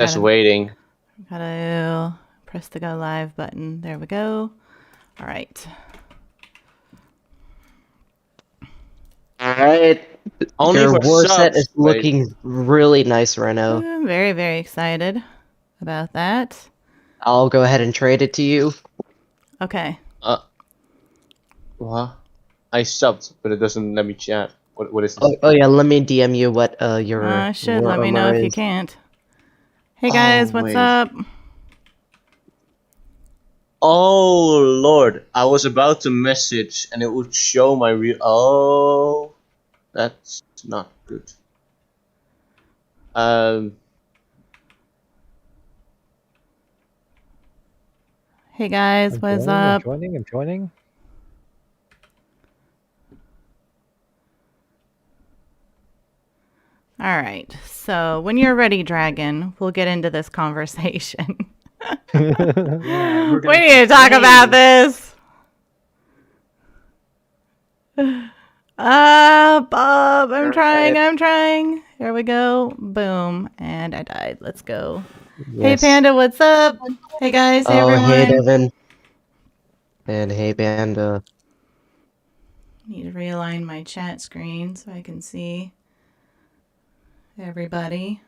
Just waiting. Gotta press the go live button. There we go. All right. All right. Only Your for war set subs. is looking really nice right now. I'm very, very excited about that. I'll go ahead and trade it to you. Okay. What? I subbed, but it doesn't let me chat. What is this? Oh yeah, let me DM you what your Should war let me know armor if you is. can't. Hey guys, what's wait. up? Oh Lord, I was about to message and it would show my real. Oh, that's not good. Hey guys, what's up? I'm joining. All right. So when you're ready, Dragon, we'll get into this conversation. Yeah, We need to talk about this. Bob, I'm trying. Here we go. Boom. And I died. Let's go. Yes. Hey Panda, what's up? Hey guys, hey everyone. Hey Devin. And hey Panda. Need to realign my chat screen so I can see everybody.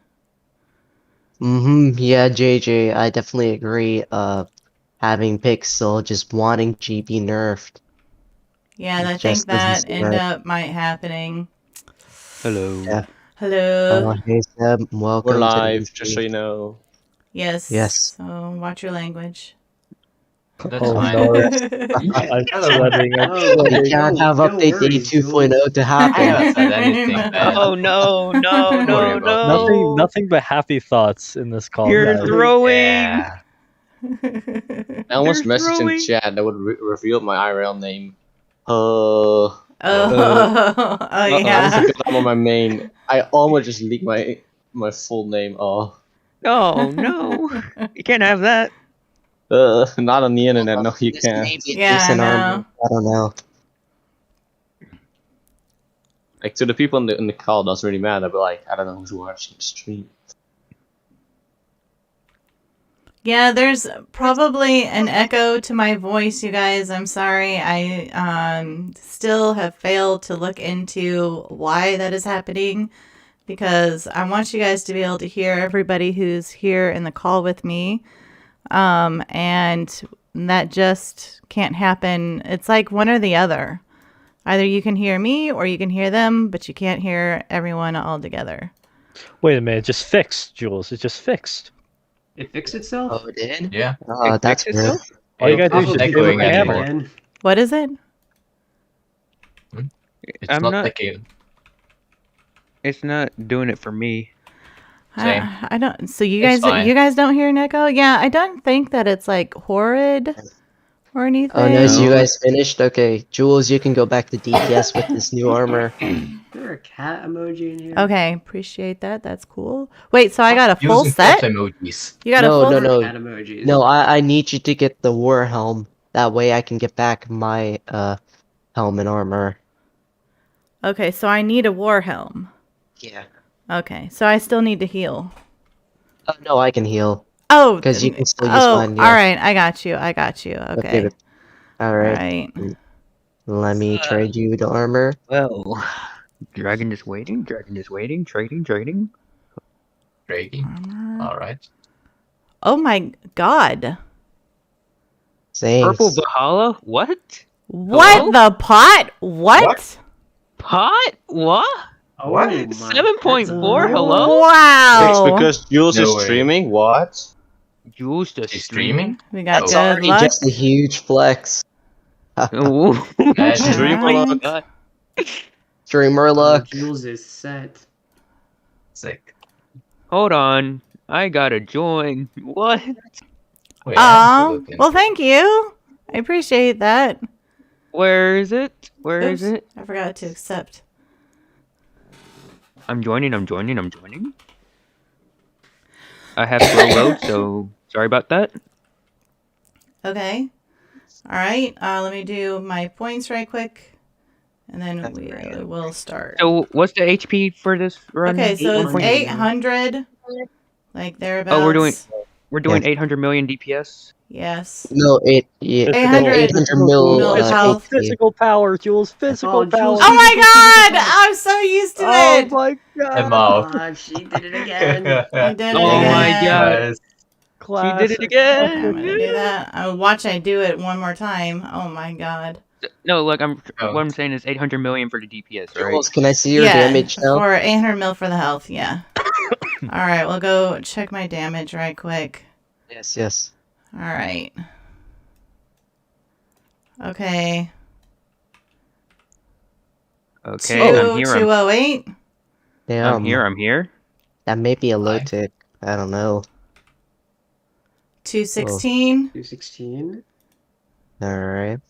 Yeah, JJ, I definitely agree. Having Pixel just wanting GB nerfed. Yeah, I think just doesn't that seem end right. up might happening. Hello. Yeah. Hello. Hey Seb, welcome we're to live, the just so you know. Yes. Yes. So watch your language. That's Oh, fine. no. Yeah, I'm hello. sweating. Oh, We can't have no update worries, 82.0 to I happen. haven't said anything bad. Oh no, no, Don't worry no, about no. Nothing but happy thoughts in this call. You're guys. throwing. Yeah. I almost You're messaged in throwing. chat that would reveal my IRL name. Oh, I yeah. forgot I'm on my main. I almost just leaked my full name. Oh, Oh no, you can't have that. not on the internet. No, you This can't. may be a Yeah, decent I armor. know. I don't know. Like to the people in the call, that's really mad. I'd be like, I don't know who's watching the stream. Yeah, there's probably an echo to my voice, you guys. I'm sorry. I still have failed to look into why that is happening because I want you guys to be able to hear everybody who's here in the call with me. And that just can't happen. It's like one or the other. Either you can hear me or you can hear them, but you can't hear everyone all together. Wait a minute, it just fixed, Jules. It just fixed. It fixed itself? Oh, it did? Yeah. Oh, that's fixed weird. itself? All you gotta do is It's just not give it echoing a hammer. anymore. Again. What is it? It's I'm not not- echoing. It's not doing it for me. Same. I don't. So you It's guys, fine. you guys don't hear an echo? Yeah, I don't think that it's like horrid or anything. Oh no, so you No. guys finished? Okay, Jules, you can go back to DPS with this new armor. Is there a cat emoji in here? Okay, appreciate that. That's cool. Wait, so I got a full Using set? cat emojis. You got No, a full no, Cat emojis. No, I need you to get the war helm. That way I can get back my helm and armor. Okay, so I need a war helm. Yeah. Okay, so I still need to heal. No, I can heal. Oh, 'Cause you can still use oh, mine, yeah. all right. I got you. Okay. All right. Let me trade you the armor. Well, dragon just waiting. Dragon just waiting. Trading. Trading. Armor. Alright. Oh my god. Thanks. Purple Valhalla. What? What Hello? the pot? What? Pot? What? Oh, What? my, 7.4? that's a- Hello? Wow. It's because Jules No is way. streaming. What? Jules just He's streaming? We got That's good already luck. just a huge flex. Ooh. Magic. Streamer Alright. luck. God. Streamer luck. Jules is set. Sick. Hold on. I gotta join. What? Wait, I have to Oh, look into well, thank you. I appreciate that. Where is it? Where is Oops, it? I forgot to accept. I'm joining. I have slow load, so sorry about that. Okay. All right. Let me do my points right quick, and then we will start. So what's the HP for this run? Okay, so it's 800. 800 Like thereabouts. Oh, we're doing 800 million DPS. Yes. No, it yeah, Physical- 800 800 mil. mil Physical, health. physical power, Jules. Physical Oh, power. Jules, Oh my Physical god! power. I'm so used to Oh it! my I'm god. out. Ah, she did it again. I did it Oh my again. god. Nice. She did it Classic. again. Okay, I'm gonna do that. I'll watch I do it one more time. Oh my god. No, look, Oh. what I'm saying is 800 million for the DPS, right? Jules, can I see your Yeah, damage now? or 800 mil for the health, yeah. Alright, we'll go check my damage right quick. Yes, yes. Alright. Okay. Okay, I'm here. 208. Damn. I'm here. That may be a low Hi. tick. I don't know. 216. 216. Alright.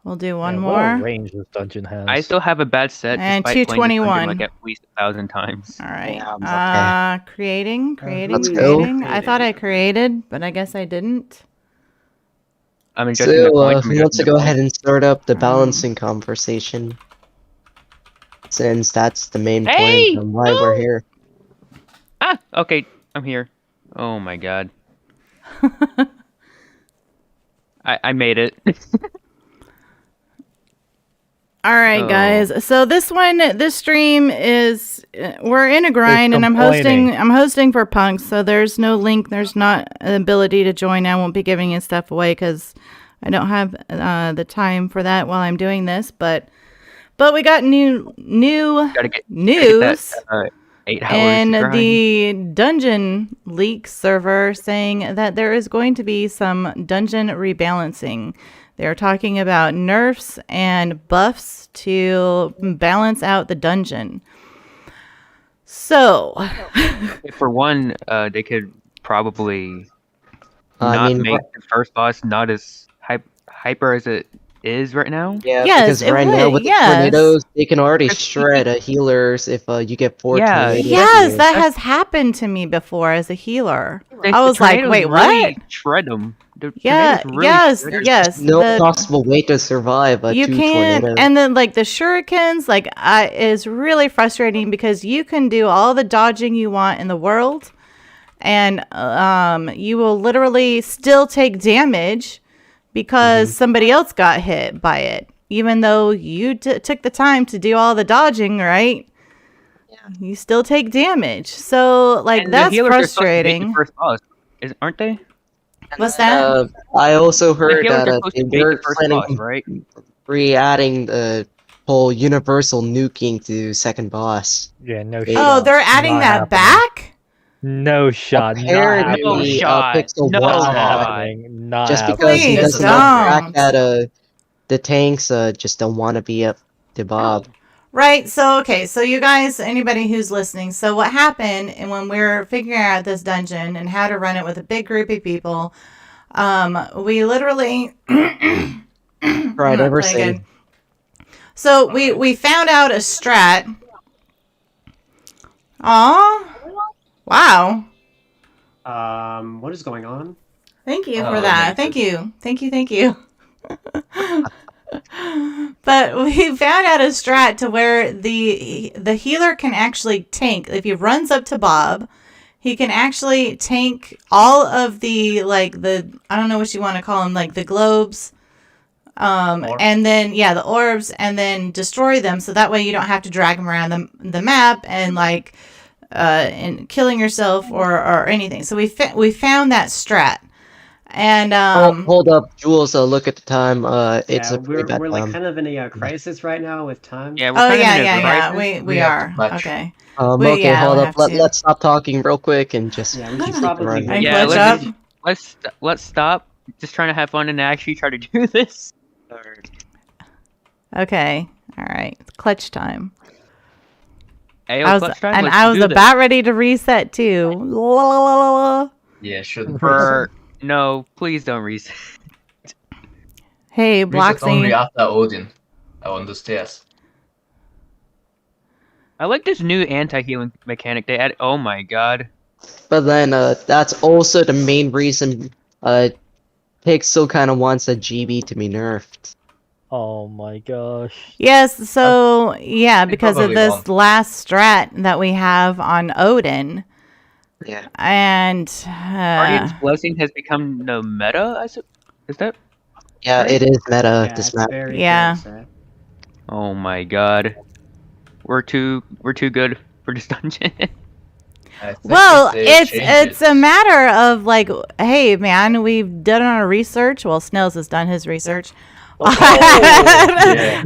We'll do one Yeah, more. What a range this dungeon has. I still have a bad set. And despite playing this 221. dungeon, like at least 1,000 times. Alright. Yeah, okay. Creating. Let's go. Creating. I thought I created, but I guess I didn't. I'm adjusting the So, points. I'm who wants to adjusting go the ahead points. and start up the balancing conversation? Since that's the main Hey! point on why we're here. Ah, okay, I'm here. Oh my god. I made it. All right, Oh. guys. So this stream is we're in a grind, and I'm complaining. hosting for punks. So there's no link. There's not an ability to join. I won't be giving you stuff away because I don't have the time for that while I'm doing this. But we got new Gotta get news. that, 8 hours And to grind. the dungeon leak server saying that there is going to be some dungeon rebalancing. They're talking about nerfs and buffs to balance out the dungeon. So, For one, they could probably I not mean, make the first boss not as hyper as it is right now. yeah, Yes, because it right now would, with yes. the tornadoes, they can already Just- shred healers if you get 4 Yeah. tornadoes. yes, that has happened to me before as a healer. The I was like, tornadoes wait, really what? Shred them. Yeah, yes. No the- possible way to survive you 2 can't, tornadoes. and then like the shurikens, like is really frustrating because you can do all the dodging you want in the world, and you will literally still take damage because somebody else got hit by it, even though you took the time to do all the dodging, right? Yeah, you still take damage. So like And that's the healers are supposed to make frustrating. the first boss, aren't they? What's that? I also The heard healers that are supposed they to make were the first planning boss, right? re-adding the whole universal nuking to second boss. Yeah, no Oh, shot. They're adding Not that happening. back? No shot. Not Apparently, No happening. shot. Pixel No was shot. happening. Not just happening. because he Please doesn't know the fact don't. that the tanks just don't want to be up to Bob. Right. So, okay. So you guys, anybody who's listening. So what happened and when we were figuring out this dungeon and how to run it with a big group of people, we literally Tried I'm not everything. playing good. So we found out a strat. Aw. Wow. What is going on? Thank you Oh, for that. thank Thank you. But we found out a strat to where the healer can actually tank. If he runs up to Bob, he can actually tank all of the I don't know what you want to call them, like the globes. And then the orbs, and then destroy them, so that way you don't have to drag them around the map and and killing yourself or anything. So we found that strat. And Hold up, Jules. Look at the time. It's Yeah, a pretty bad we're like time. kind of in a crisis right now with time. Yeah, we're oh kind of in a yeah, crisis. we have are to match. okay. Okay, yeah, hold we'll up. have to. Let's stop talking real quick and just Yeah, we should keep probably running. And Yeah, glitch up. let's stop. Just trying to have fun and actually try to do this. Okay, all right, clutch time. Ayo, I was clutch time, and let's I was do this. about ready to reset too. La, la, la, la, la. Yeah, should No, please don't reset. Hey, reset only Bloxy. after Odin. On the stairs. I like this new anti-healing mechanic they added. Oh my god. But then that's also the main reason Pixel kind of wants a GB to be nerfed. Oh my gosh. Yes, so yeah, They because of probably this won't. last strat that we have on Odin, Yeah. And Guardian's Blessing has become no meta. Is that? Yeah, Right? it is meta, Yeah, this it's map. very Yeah. fair, Oh my god, we're too good for this dungeon. I think well, they it's changed a matter of like, hey man, we've done our research. Well, Snails has done his research. yeah.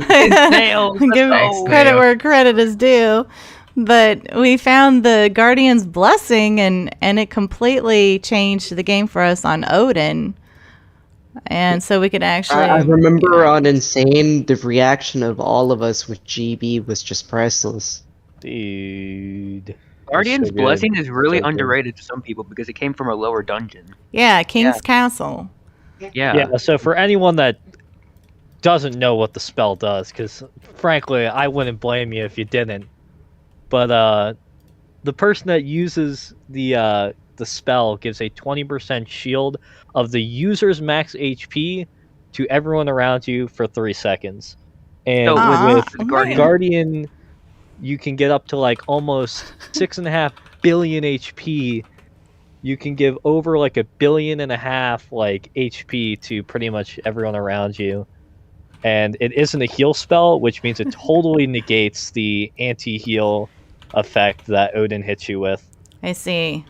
Snails, let's Give go. credit Snail. where credit is due. But we found the Guardian's Blessing, and it completely changed the game for us on Odin. And so we could actually. I remember on Insane, the reaction of all of us with GB was just priceless. Dude. Guardian's so good. Blessing is really So good. underrated to some people because it came from a lower dungeon. Yeah, King's Castle. Yeah. Yeah, so for anyone that doesn't know what the spell does, because frankly, I wouldn't blame you if you didn't. But the person that uses the spell gives a 20% shield of the user's max HP to everyone around you for 3 seconds. And Aw, with oh Guardian- my- Guardian, you can get up to like almost 6.5 billion HP. You can give over like 1.5 billion like HP to pretty much everyone around you. And it isn't a heal spell, which means it totally negates the anti-heal effect that Odin hits you with. I see.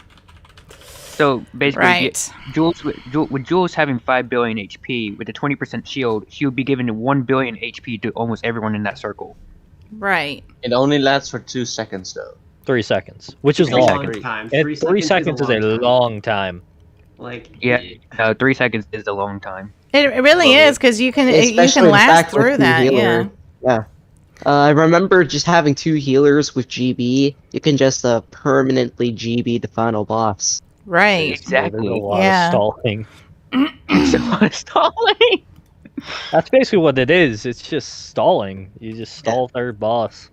So basically, Right. Jules with Jules having 5 billion HP with a 20% shield, she would be giving 1 billion HP to almost everyone in that circle. Right. It only lasts for 2 seconds though. 3 seconds, which is It's a long. long time. And 3 3 seconds is a time. long time. Like, Yeah, 3 seconds is a long time. It really Well, is because you can Especially the last fact with through the that. healer. Yeah. I remember just having 2 healers with GB. You can just permanently GB the final boss. Right. Exactly. There's a lot Yeah. of stalling. It's a lot of stalling. That's basically what it is. It's just stalling. You just stall third boss.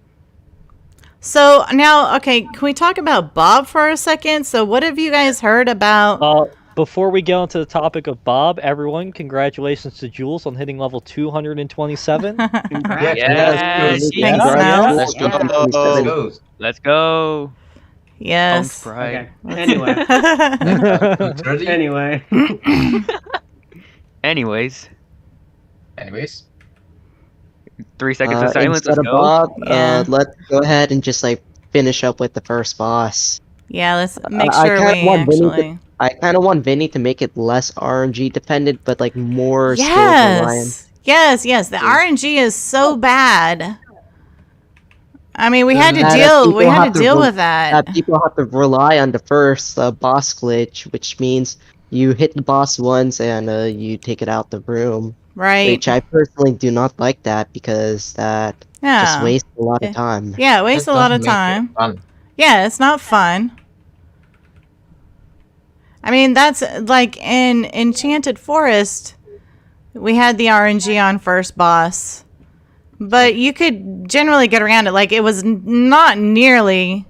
So now, okay, can we talk about Bob for a second? So what have you guys heard about? Before we get onto the topic of Bob, everyone, congratulations to Jules on hitting level 227. congrats. Yes. Thanks, Congrats. Mel. Let's go. Let's go. Let's go. Yes. Pride. Okay. Anyway. 30? Anyway. Anyways, Anyways. 3 seconds of silence. Instead Let's of go. Bob, Yeah. let's go ahead and just like finish up with the first boss. Yeah, let's make I sure kinda we want Vinny to- actually. I kind of want Vinny to make it less RNG dependent, but like more skill reliant. Yes. The RNG is so bad. I mean, we had to That deal. people We had have to to deal re- with that. People have to rely on the first boss glitch, which means you hit the boss once and you take it out the room. Right. Which I personally do not like that because that just Yeah. wastes a lot Yeah. of time. Yeah, it wastes a That lot of doesn't make it time. fun. Yeah, it's not fun. I mean, that's like in Enchanted Forest, we had the RNG on first boss, but you could generally get around it. Like, it was not nearly,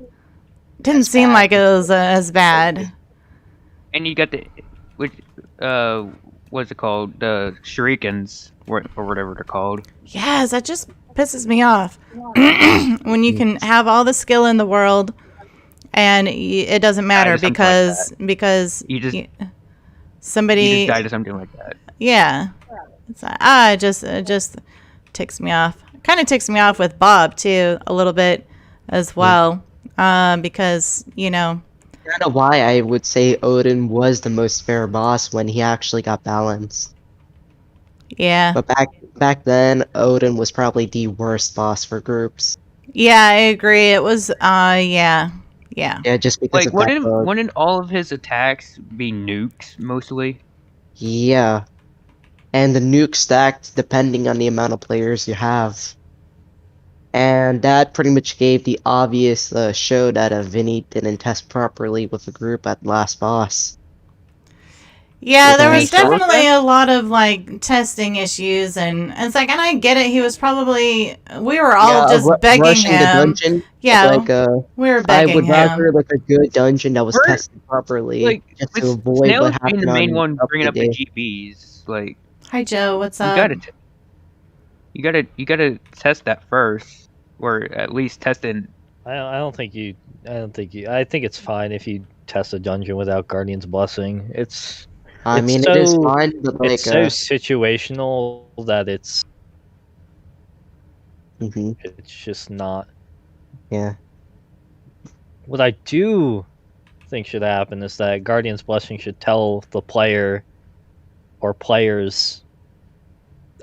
didn't seem bad. like it was as bad. And you got the, which, what's it called? The shurikens, or whatever they're called. Yes, that just pisses me off. When you can have all the skill in the world and it doesn't matter to something like because You just, somebody you just die to something like that. yeah. It's it just ticks me off. Kind of ticks me off with Bob too a little bit as well. Because, you know, Kind of why I would say Odin was the most fair boss when he actually got balanced. yeah. But back then, Odin was probably the worst boss for groups. Yeah, I agree. It was yeah. Yeah, just because Like, of that bug. wouldn't all of his attacks be nukes, mostly? Yeah. And the nuke stacked depending on the amount of players you have. And that pretty much gave the obvious show that Vinny didn't test properly with the group at last boss. Yeah, With there any was sort of definitely a lot of like testing issues, and it's like, and I get it. He was probably we were all just begging rushing him. the dungeon. Yeah, Like, we were I begging would him. rather like a good dungeon that was We're- tested properly, Like, just to with avoid Snails what being happened the main on one bringing up the Update Day. GBs, like, Hi Joe, what's you up? gotta test that first, or at least test it. I think it's fine if you test a dungeon without Guardian's Blessing. It's I It's mean, it is so- fine, but like, it's so situational that it's mhm, just not. yeah. What I do think should happen is that Guardian's Blessing should tell the player or players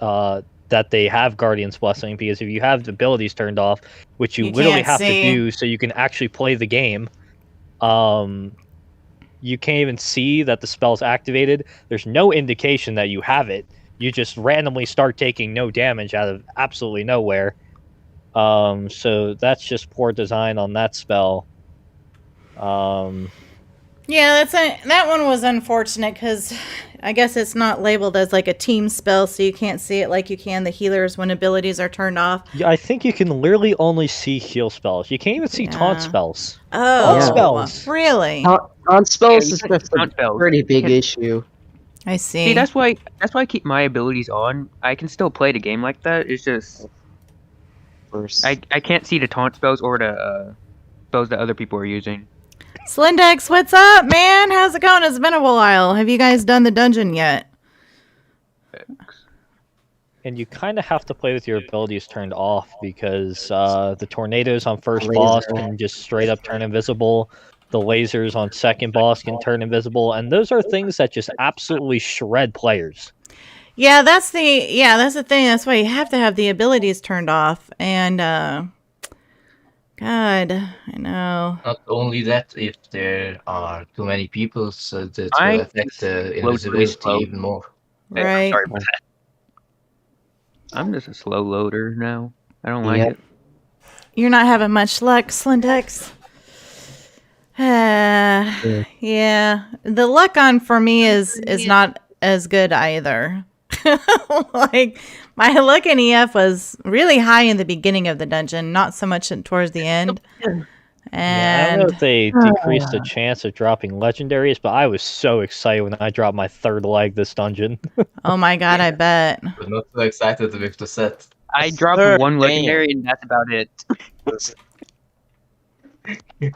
that they have Guardian's Blessing, because if you have the abilities turned off, which you You literally can't have see. to do so you can actually play the game, you can't even see that the spell's activated. There's no indication that you have it. You just randomly start taking no damage out of absolutely nowhere. So that's just poor design on that spell. Yeah, that one was unfortunate because I guess it's not labeled as like a team spell, so you can't see it like you can the healers when abilities are turned off. Yeah, I think you can literally only see heal spells. You can't even see taunt Yeah. spells. Oh, spells. really? On spells you is can't just a count spells. pretty big Yeah. issue. I see. See, that's why I keep my abilities on. I can still play the game like that. It's just First. I can't see the taunt spells or the spells that other people are using. Slindex, what's up, man? How's it going? It's been a while. Have you guys done the dungeon yet? And you kind of have to play with your abilities turned off, because the tornadoes on first Laser. boss can just straight up turn invisible. The lasers on second boss can turn invisible, and those are things that just absolutely shred players. Yeah, that's the thing. That's why you have to have the abilities turned off. And God, I know. Not only that, if there are too many people, so that I will affect the load really invisibility slow. even more. Hey, Right. Sorry about that. I'm just a slow loader now. I don't like Yep. it. You're not having much luck, Slindex. Yeah, the luck on for me is not as good either. Like my luck in EF was really high in the beginning of the dungeon, not so much towards the end. Yeah, I don't And know if they decreased the chance of dropping legendaries, but I was so excited when I dropped my third leg this dungeon. oh my god, I bet. But not so excited with the set. I dropped Third, one damn. legendary and that's about it.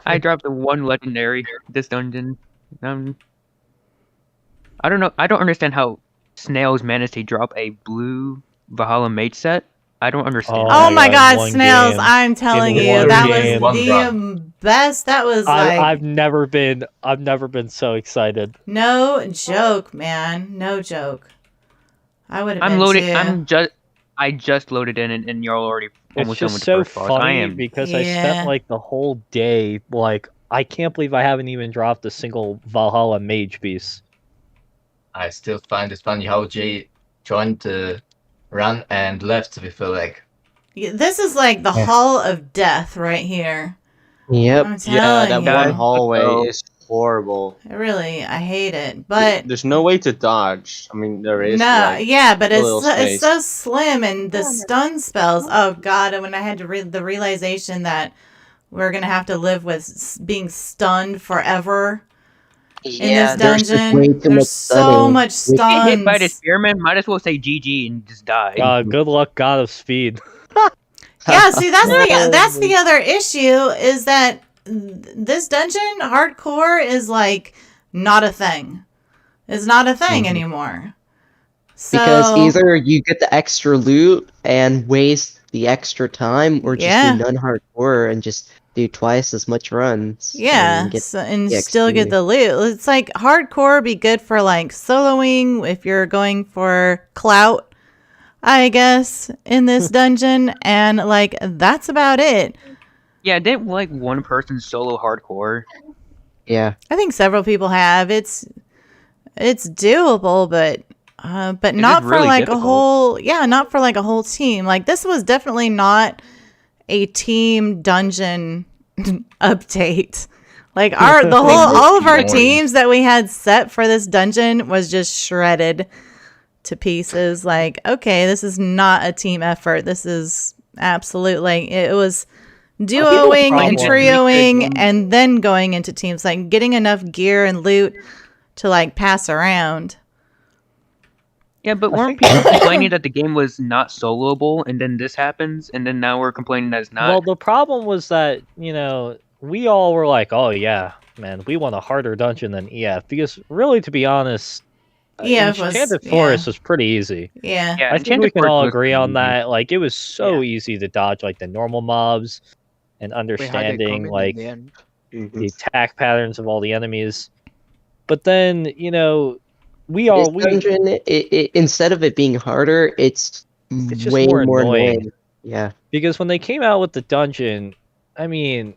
I dropped the one legendary this dungeon. I don't know. I don't understand how Snails managed to drop a blue Valhalla mage set. I don't understand. Oh my god, one Snails, game. I'm telling In you, one that game. was One the run. best. That was like I've never been so excited. no joke, man. No joke. I would have I'm been loading. too. I just loaded in, and you're already It's almost done with just the so first boss. I funny am. because I Yeah. spent like the whole day, like, I can't believe I haven't even dropped a single Valhalla mage piece. I still find it funny how Jay joined the run and left with a leg. This is like the Yeah. Hall of Death right here. Yep. I'm Yeah, telling that you. one Yeah. hallway Uh-oh. is horrible. Really, I hate it. But There's no way to dodge. I mean, there is. no, like, yeah, but a it's little it's space. so slim, and the stun spells. Oh god! And when I had to read the realization that we're gonna have to live with being stunned forever in this there's just dungeon. way too much There's so stunning. much Get Get hit by the stuns. spearman. Might as well say GG and just die. Good luck, God of Speed. Yeah, see, that's the other issue is that this dungeon hardcore is like not a thing. It's not a thing Mhm. anymore. Because So- either you get the extra loot and waste the extra time, or just Yeah. do non-hardcore and just do twice as much runs. Yeah, and get and the still XP. get the loot. It's like hardcore be good for like soloing if you're going for clout, I guess, in this dungeon, and like that's about it. Yeah, didn't like one person solo hardcore? Yeah. I think several people have. It's doable, but not for really like difficult. not for like a whole team. Like this was definitely not a team dungeon update. Like all of our Boring. teams that we had set for this dungeon was just shredded to pieces. Like, okay, this is not a team effort. This is absolutely, it was duoing and problem- trioing and then going into teams, like getting enough gear and loot to like pass around. Yeah, but weren't people complaining that the game was not soloable, and then this happens, and then now we're complaining that it's not? Well, the problem was that, we all were like, oh yeah, man, we want a harder dungeon than EF because really, to be honest, EF was- Enchanted yeah. Forest was pretty easy. Yeah. Yeah, I think we Enchanted can Forest all was agree pretty on easy. that. Like, it was so Yeah. easy to dodge like the normal mobs and We had it understanding coming like in the end. the attack patterns of all the enemies. But then, we all This dungeon, instead of it being harder, it's just way more more annoying. annoying. Yeah. because when they came out with the dungeon, I mean,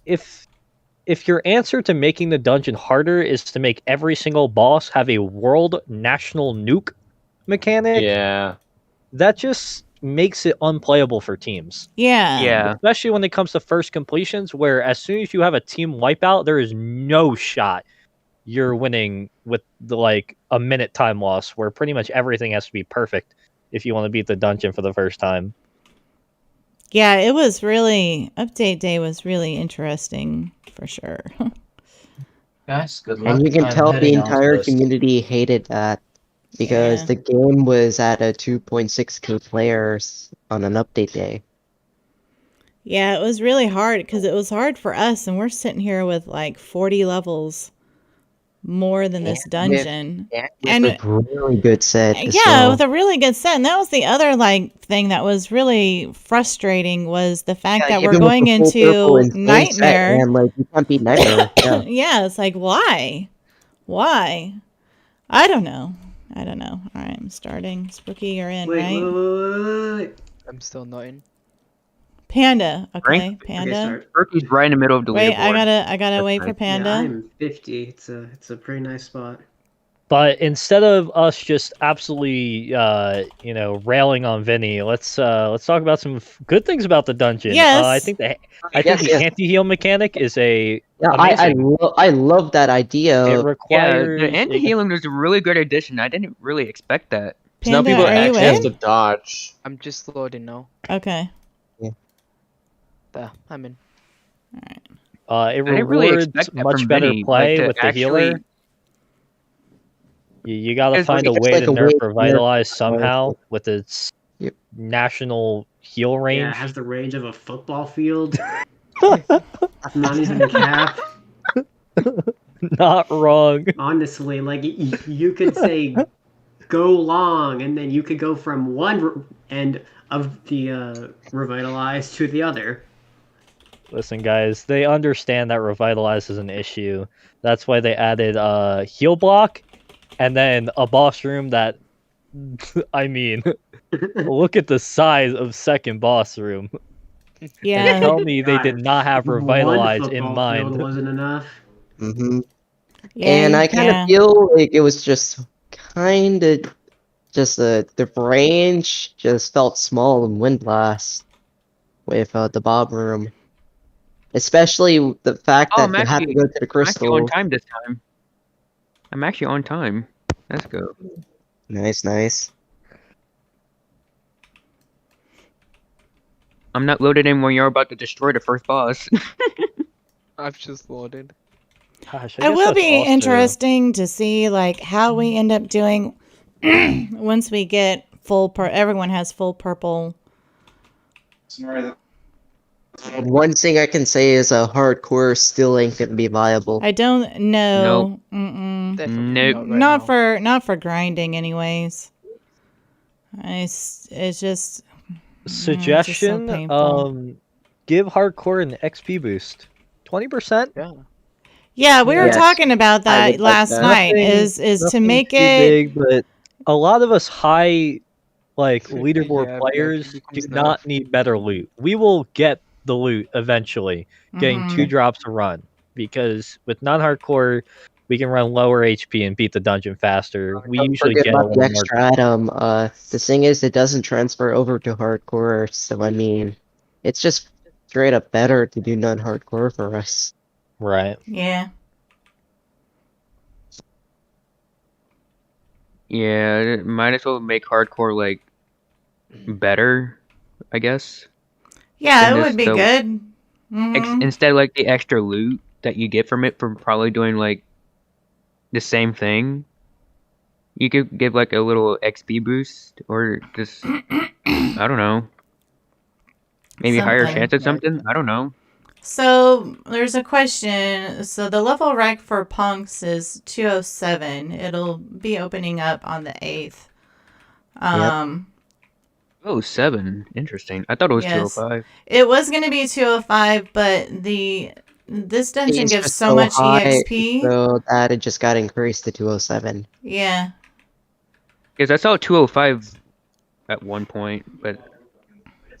if your answer to making the dungeon harder is to make every single boss have a world national nuke mechanic, Yeah. that just makes it unplayable for teams. Yeah. Yeah. Especially when it comes to first completions, where as soon as you have a team wipeout, there is no shot you're winning with a minute time loss, where pretty much everything has to be perfect if you want to beat the dungeon for the first time. Yeah, it was really update day was really interesting for sure. Guys, good luck. And you can I'm tell the heading out entire first. community hated that because Yeah. the game was at a 2.6k players on an update day. Yeah, it was really hard because it was hard for us, and we're sitting here with like 40 levels more than this Yeah, dungeon. And And a really good set. as yeah, well. with a really good set. And that was the other thing that was really frustrating was the fact that we're even with going the full purple into and full set, Nightmare. and you can't beat Nightmare. Yeah. Yeah, it's like why? I don't know. All right, I'm starting. Spooky, you're in, Wait, right? wait. I'm still not in. Panda. Okay, Rank? Panda. Okay, start. Turkey's right in the middle of the Wait, leaderboard. I gotta That's wait nice. for Panda. Yeah, I'm 50. It's a pretty nice spot. But instead of us just absolutely, railing on Vinny, let's talk about some good things about the dungeon. Yes. I think the Yes, yes. anti-heal mechanic is a Yeah, amazing. I love that idea. It Yeah, requires the anti-healing was a really good addition. I didn't really expect that. So now Panda, people are you actually have in? to dodge. I'm just loading now. Okay. There, I'm in. it I didn't really rewards expect that much from better Vinny, play to with the actually- healer. You gotta Because find a it's way like to a way nerf to Revitalize nerf somehow with its Yep. national heal Yeah, range. it has the range of a football field. Not even cap. Not wrong. Honestly, you could say go long, and then you could go from one end of the revitalize to the other. Listen, guys, they understand that Revitalize is an issue. That's why they added heal block and then a boss room that, I mean, look at the size of second boss room. And Yeah. tell me they did not have One Revitalize in football mind. field wasn't enough. Hmm. Yeah, And I kind of feel like it was just kind of just the range just felt small in Wind Blast with the Bob room. Especially the fact Oh, that you have to actually- go to the I'm actually crystal. on time this time. I'm actually on time. Let's go. Nice. I'm not loaded in when you're about to destroy the first boss. I've just loaded. Gosh, It guess will that's be also- interesting to see how we end up doing once we get everyone has full purple. One thing I can say is a hardcore still ain't gonna be viable. I don't know. Mm-mm. Definitely Nope. not right Not for grinding, anyways. It's just Suggestion, painful. give hardcore an XP boost. 20%? Yeah. yeah. We were Yes. talking about I that would like last that. night. Nothing- Is to Nothing make too it big, but a lot of us high leaderboard Yeah, players VIP do becomes not nerf. need better loot. We will get the loot eventually, getting Mhm. 2 drops a run, because with non-hardcore we can run lower HP and beat the dungeon faster. We Don't usually forget get a about the little more. extra item. The thing is, it doesn't transfer over to hardcore, so I mean, it's just straight up better to do non-hardcore for us. Right. Yeah. Yeah, might as well make hardcore better, I guess. Yeah, And it this- would be the- good. Mhm. Instead, the extra loot that you get from it from probably doing the same thing, you could give a little XP boost or just I don't know, maybe higher Something. chance at something. I don't know. So there's a question. So the level rec for punks is 207. It'll be opening up on the 8th. Oh, 7. Interesting. I thought it was Yes. 205. It was going to be 205, but this dungeon It's gives just so much high, EXP. so that it just got increased to 207. Yeah. Because I saw 205 at one point, but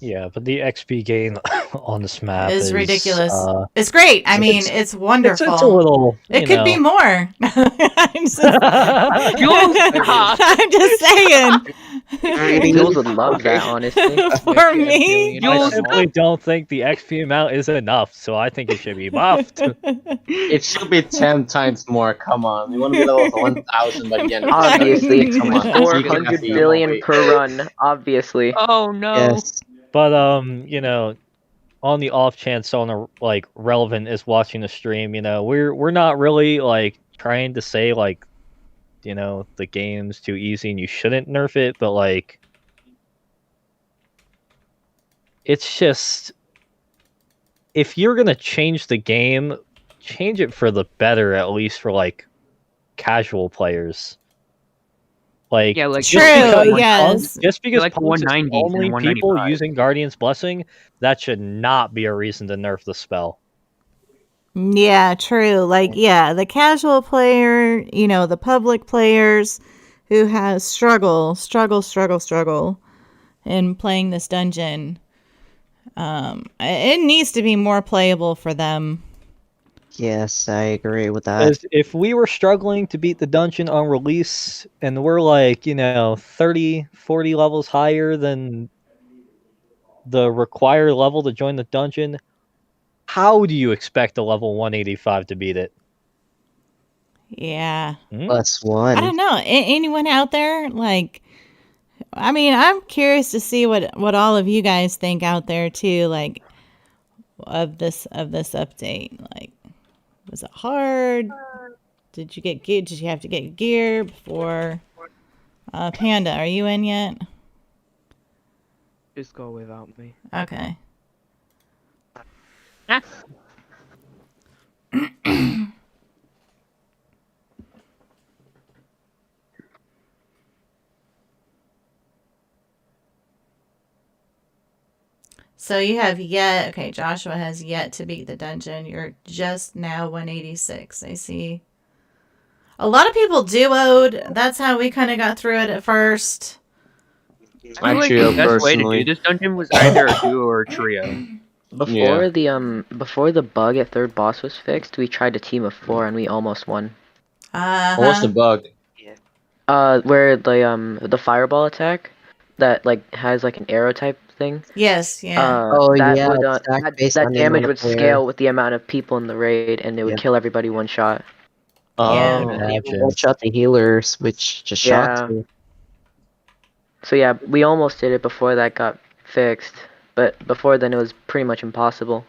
Yeah, but the XP gain on this map It's is ridiculous. It's great. I mean, it's wonderful. It's a little. It could be more. I'm just saying. Jules would love that, honestly. For me, I simply don't think the XP amount is enough, so I think it should be buffed. It should be 10 times more. Come on, we want to be level 1,000 by the end. Of Obviously, the Come on, 400 billion per run. Obviously. oh no. Yes. But you know, on the off chance someone like relevant is watching the stream, you know, we're not really like trying to say like, you know, the game's too easy and you shouldn't nerf it, but like, it's just, if you're gonna change the game, change it for the better, at least for like casual players. Like, Yeah, like True, yes. just because like punks is 190s and only people 195. using Guardian's Blessing, that should not be a reason to nerf the spell. Yeah, true. Like, yeah, the casual player, you know, the public players who has struggle in playing this dungeon. It needs to be more playable for them. Yes, I agree with that. Because if we were struggling to beat the dungeon on release, and we're like, you know, 30, 40 levels higher than the required level to join the dungeon, how do you expect a level 185 to beat it? Yeah. +1. I don't know. Anyone out there? Like, I mean, I'm curious to see what all of you guys think out there too, like, of this update. Like, was it hard? Did you get gear? Did you have to get gear before? Panda, are you in yet? Just go without me. Okay. So you have yet, okay, Joshua has yet to beat the dungeon. You're just now 186. I see. A lot of people duoed. That's how we kind of got through it at first. I feel like Actually, the best way to personally- do this dungeon was either a duo or a trio. Before the bug at third boss was fixed, we tried a team of 4 and we almost won. What's the bug? Where the fireball attack that like has like an arrow type thing. Yes, yeah. Oh, that yeah, would, it's stacked based that on the damage amount would of player. scale with the amount of people in the raid, and it would Yeah. kill everybody one shot. Yeah. One shot the healers, which just shocks Yeah. me. So yeah, we almost did it before that got fixed, but before then it was pretty much impossible.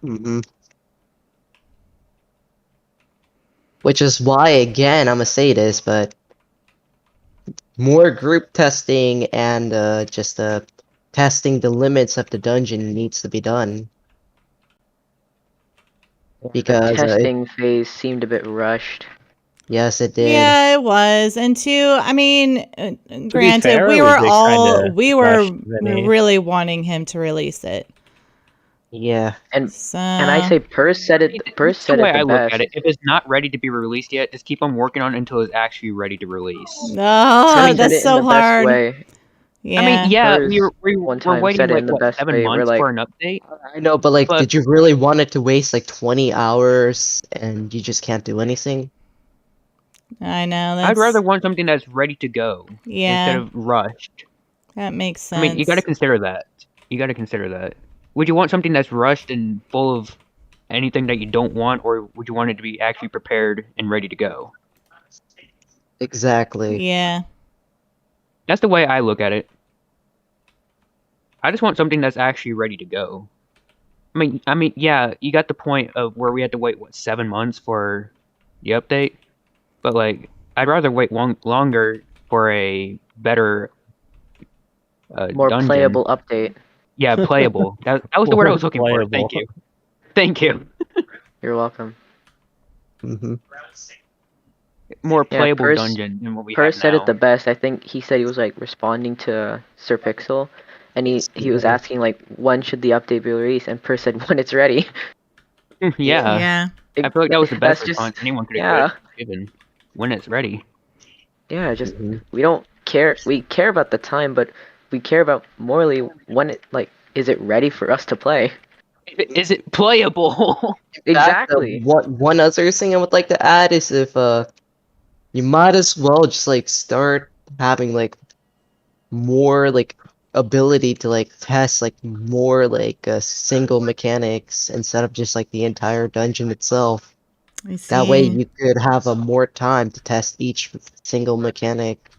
hmm Which is why, again, I'm gonna say this, but more group testing and just testing the limits of the dungeon needs to be done. Because Testing phase seemed a bit rushed. yes, it did. Yeah, it was. And two, I mean, granted, fair, we we were did all, kinda we were rush Vinny. really wanting him to release it. Yeah. And So, and I say Purse said it. Purse That's the said way it the I look best. at it. If it's not ready to be released yet, just keep on working on it until it's actually ready to release. oh, Purse said it that's in so the best hard. way. Yeah. I mean, yeah, Purse we one were time waiting said it like in the what, best 7 way. We're months like, for an update. I know, but like, But- did you really want it to waste like 20 hours and you just can't do anything? I know. That's, I'd rather want something that's ready to go yeah, instead of rushed. that makes sense. I mean, you got to consider that. You got to consider that. Would you want something that's rushed and full of anything that you don't want, or would you want it to be actually prepared and ready to go? Exactly. Yeah. That's the way I look at it. I just want something that's actually ready to go. I mean, yeah, you got the point of where we had to wait 7 months for the update, but like, I'd rather wait longer for a better, more dungeon. playable update. Yeah, playable. That was the word I was looking for. Thank Playable. you. Thank you. You're welcome. Hmm. More Yeah, playable Purse- dungeon than what we Purse have said now. it the best. I think he said he was like responding to Sir Pixel, and he was asking like when should the update be released, and Purse said when it's ready. Yeah. Yeah. I feel like that was the best That's just- response anyone could yeah. have given when it's ready. Yeah, just Mhm. we don't care. We care about the time, but we care about morally when it like is it ready for us to play? Is it playable? Exactly. One other thing I would like to add is if you might as well just like start having like more like ability to like test like more like single mechanics instead of just like the entire dungeon itself. I see. That way you could have a more time to test each single mechanic.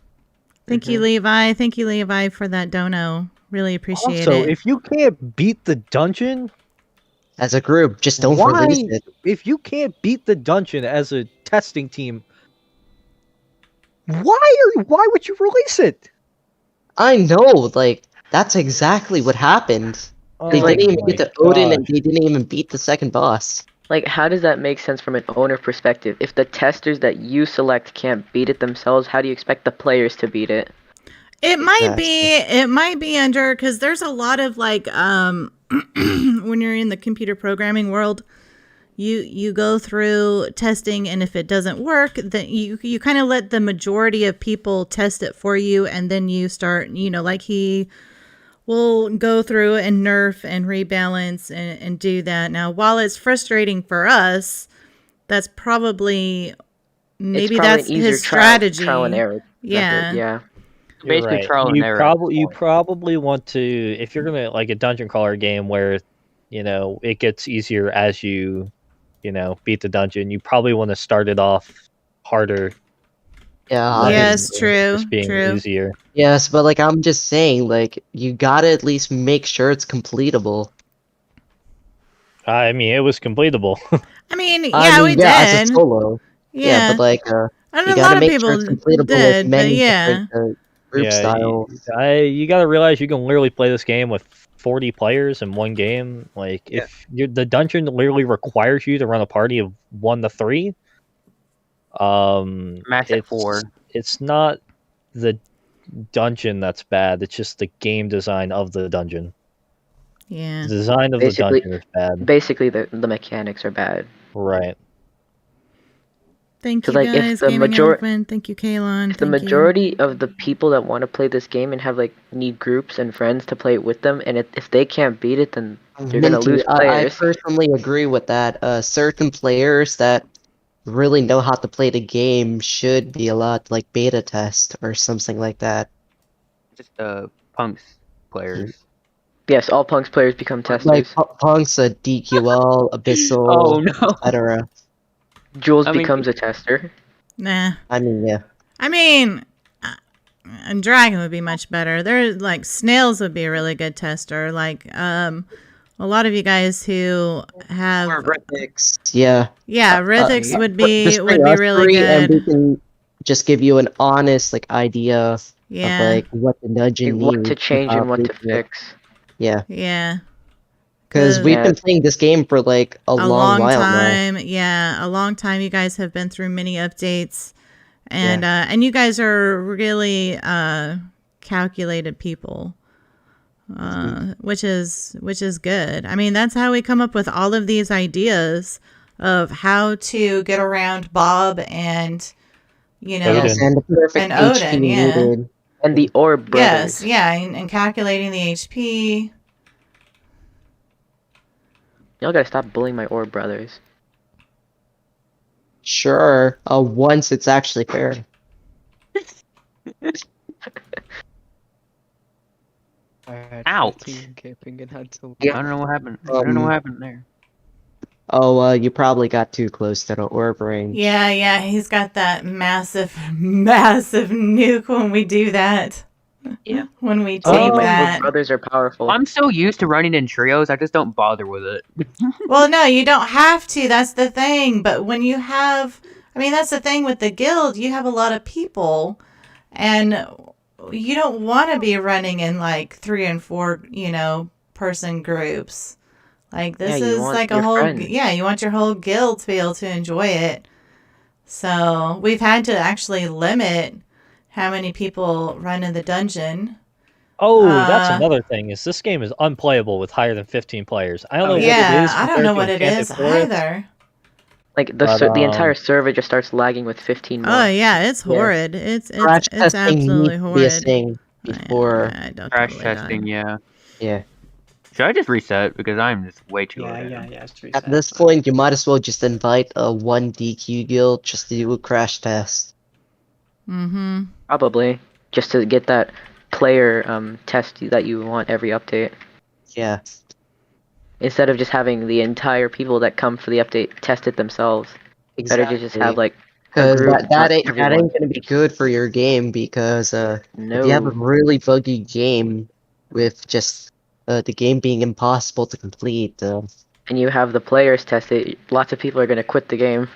Thank you, Levi. Thank you, Levi, for that dono. Really appreciate Also, it. if you can't beat the dungeon, As a group, just don't Why? release it. if you can't beat the dungeon as a testing team, why would you release it? I know, like that's exactly what happened. They Oh didn't even my get to Odin, and gosh. they didn't even beat the second boss. Like, how does that make sense from an owner perspective? If the testers that you select can't beat it themselves, how do you expect the players to beat it? It might be under, because there's a lot of like when you're in the computer programming world, you go through testing, and if it doesn't work, then you kind of let the majority of people test it for you, and then you start, like he will go through and nerf and rebalance and do that. Now, while it's frustrating for us, that's probably maybe that's an easier his strategy. trial and error. Yeah. Method, yeah. You're Basically right. trial and you error. You probably want to, if you're gonna like a dungeon crawler game where, it gets easier as you, beat the dungeon. You probably want to start it off harder. Yeah, Yes, obviously. true. Just being True. easier. Yes, but like I'm just saying, like you gotta at least make sure it's completable. I mean, it was completable. I mean, I yeah, mean, we yeah, did. as a solo. Yeah, but like I know you a gotta lot of make people sure it's completable did, with but many yeah. different group Yeah, styles. you got to realize you can literally play this game with 40 players in one game. Like, if the dungeon literally requires you to run a party of 1 to 3, Max at 4. It's not the dungeon that's bad. It's just the game design of the dungeon. Yeah. The design of Basically- the dungeon is bad. Basically, the mechanics are bad. Right. Thank you 'Cause, like, if guys, the Gaming major- Elephant. Thank you, Kaylon. If the Thank you. majority of the people that want to play this game and have like need groups and friends to play it with them, and if they can't beat it, then you're gonna Minty, lose I players. personally agree with that. Certain players that really know how to play the game should be allowed to like beta test or something like that. Just punks players. Yes, all Punks players become testers. Like Punk's a DQL, Abyssal, Oh no. etc. Jules I mean- becomes a tester. Nah. I mean, yeah. I mean, and Dragon would be much better. There's like Snails would be a really good tester. Like, a lot of you guys who have, Yeah. Rithix would be Just bring us really three and we good. can just give you an honest like idea Yeah. of like what the dungeon Like, needs. what to change and what to fix. fix. Yeah, Yeah. because we've Yeah. been playing this game for like a long while now. time. Yeah, a long time. You guys have been through many updates, and you guys are really calculated people, which is good. I mean, that's how we come up with all of these ideas of how to get around Bob and Odin. And the perfect And Odin, HP yeah. needed. And the Orb yes, brothers. yeah, and calculating the HP. Y'all gotta stop bullying my Orb brothers. Sure. Once it's actually fair. Ouch. Okay, Kiggin had to. I don't know what happened. I don't know what happened there. Oh, you probably got too close to the orb range. Yeah, he's got that massive nuke when we do that. Yeah. When we Oh, take my that. Orb brothers are powerful. I'm so used to running in trios, I just don't bother with it. Well, no, you don't have to. That's the thing. But when you have, I mean, that's the thing with the guild. You have a lot of people, and you don't want to be running in like 3 and 4, person groups. Like Yeah, this you is want like a your whole friends. yeah, you want your whole guild to be able to enjoy it. So we've had to actually limit how many people run in the dungeon. Oh, that's Uh, another thing. Is this game is unplayable with higher than 15 players. I don't know what it Yeah, is I don't compared know to what it Enchanted is Forest. either. Like But, the entire server just starts lagging with 15 more. Oh yeah, it's Yeah. horrid. It's Crash it's testing absolutely needs to be a horrid. thing before. I don't Crash totally testing, died. yeah. Yeah. Should I just reset because I'm just way too Yeah, low yeah, down. yeah. It's At this point, you might as well just invite a 1DQ guild just to do a crash test. Mm-hmm. Probably just to get that player test that you want every update. Yeah. Instead of just having the entire people that come for the update test it themselves. Better to just have like a Because group. that not ain't everyone. gonna be good for your game because if you have a No. really buggy game with just the game being impossible to complete, And you have the players test it, lots of people are gonna quit the game.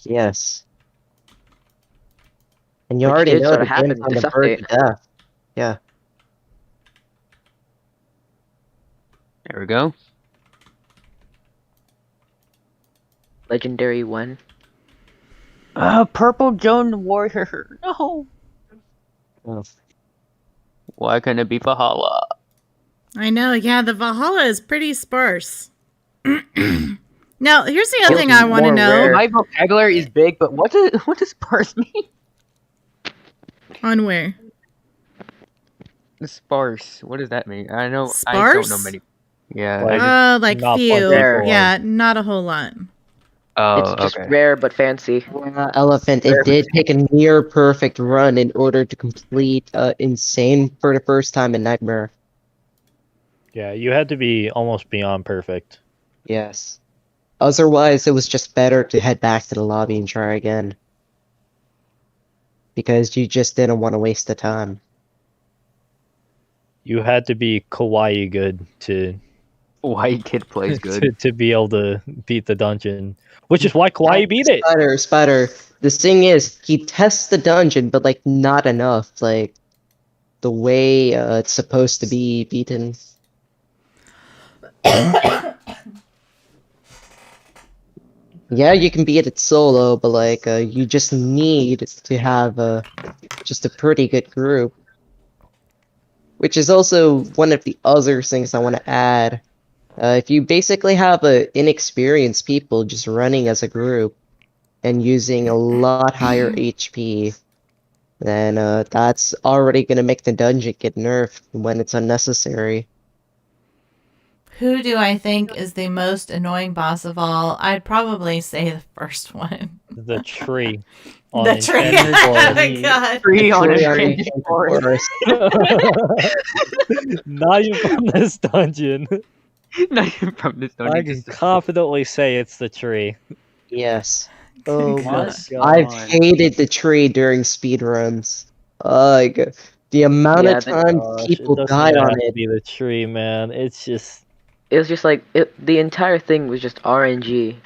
yes. And you Which already did know sort the of happen game's with on this the verge of update. death. Yeah. There we go. Legendary 1. Purple Joan Warrior. No. Oh. Why couldn't it be Valhalla? I know. Yeah, the Valhalla is pretty sparse. Now, here's the other Feels thing I want to more know. rare. My vocabulary is big, but what does sparse mean? On where? Sparse. What does that mean? I don't know Sparse? many. Yeah. Like, Like not few. plentiful. Rare. Yeah, not a whole lot. Oh, It's just okay. rare but fancy. Elephant, it did take a near perfect run in order to complete Insane for the first time in Nightmare. Yeah, you had to be almost beyond perfect. Yes. Otherwise, it was just better to head back to the lobby and try again. Because you just didn't want to waste the time. You had to be kawaii good to White kid plays good. to be able to beat the dungeon, which is why kawaii beat it. Spider. The thing is, he tests the dungeon, but like not enough. Like the way it's supposed to be beaten. Yeah, you can beat it solo, but like you just need to have just a pretty good group. Which is also one of the other things I want to add. If you basically have inexperienced people just running as a group and using a lot higher HP, then that's already going to make the dungeon get nerfed when it's unnecessary. Who do I think is the most annoying boss of all? I'd probably say the first one. The tree. On The tree. Enchanted Oh Forest. my god. Free on Really Enchanted Forest. Not even from this dungeon. Not even from this I dungeon. can just- confidently say it's the tree. Yes. Oh my What? god. I've hated the tree during speedruns. Like, the amount Yeah, of time people it doesn't died even on have to it. be the tree, man. It's just It was just like the entire thing was just RNG.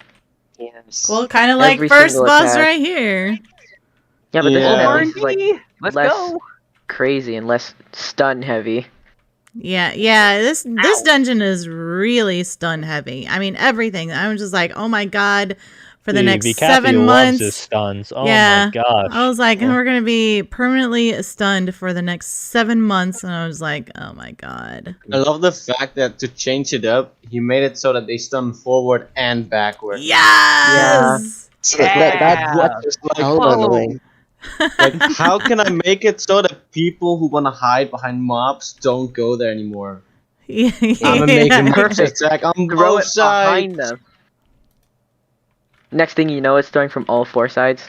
Yes. Well, kind of like Every first single boss attack. right here. Yeah, but this Yeah. one at least is like Let's less go. crazy and less stun heavy. Yeah. This dungeon is really stun heavy. I mean, everything. I was just like, oh my god, for the dude, next vcaffy 7 loves his months. stuns. Oh Yeah. my gosh. I was like, we're gonna be permanently stunned for the next 7 months, and I was like, oh my god. I love the fact that to change it up, he made it so that they stun forward and backward. Yes. So that's what is hell Whoa. annoying. Like, how can I make it so that people who want to hide behind mobs don't go there anymore? Yeah. I'm gonna make a Perfect. perfect attack on Throw both it behind sides. them. Next thing you know, it's throwing from all 4 sides.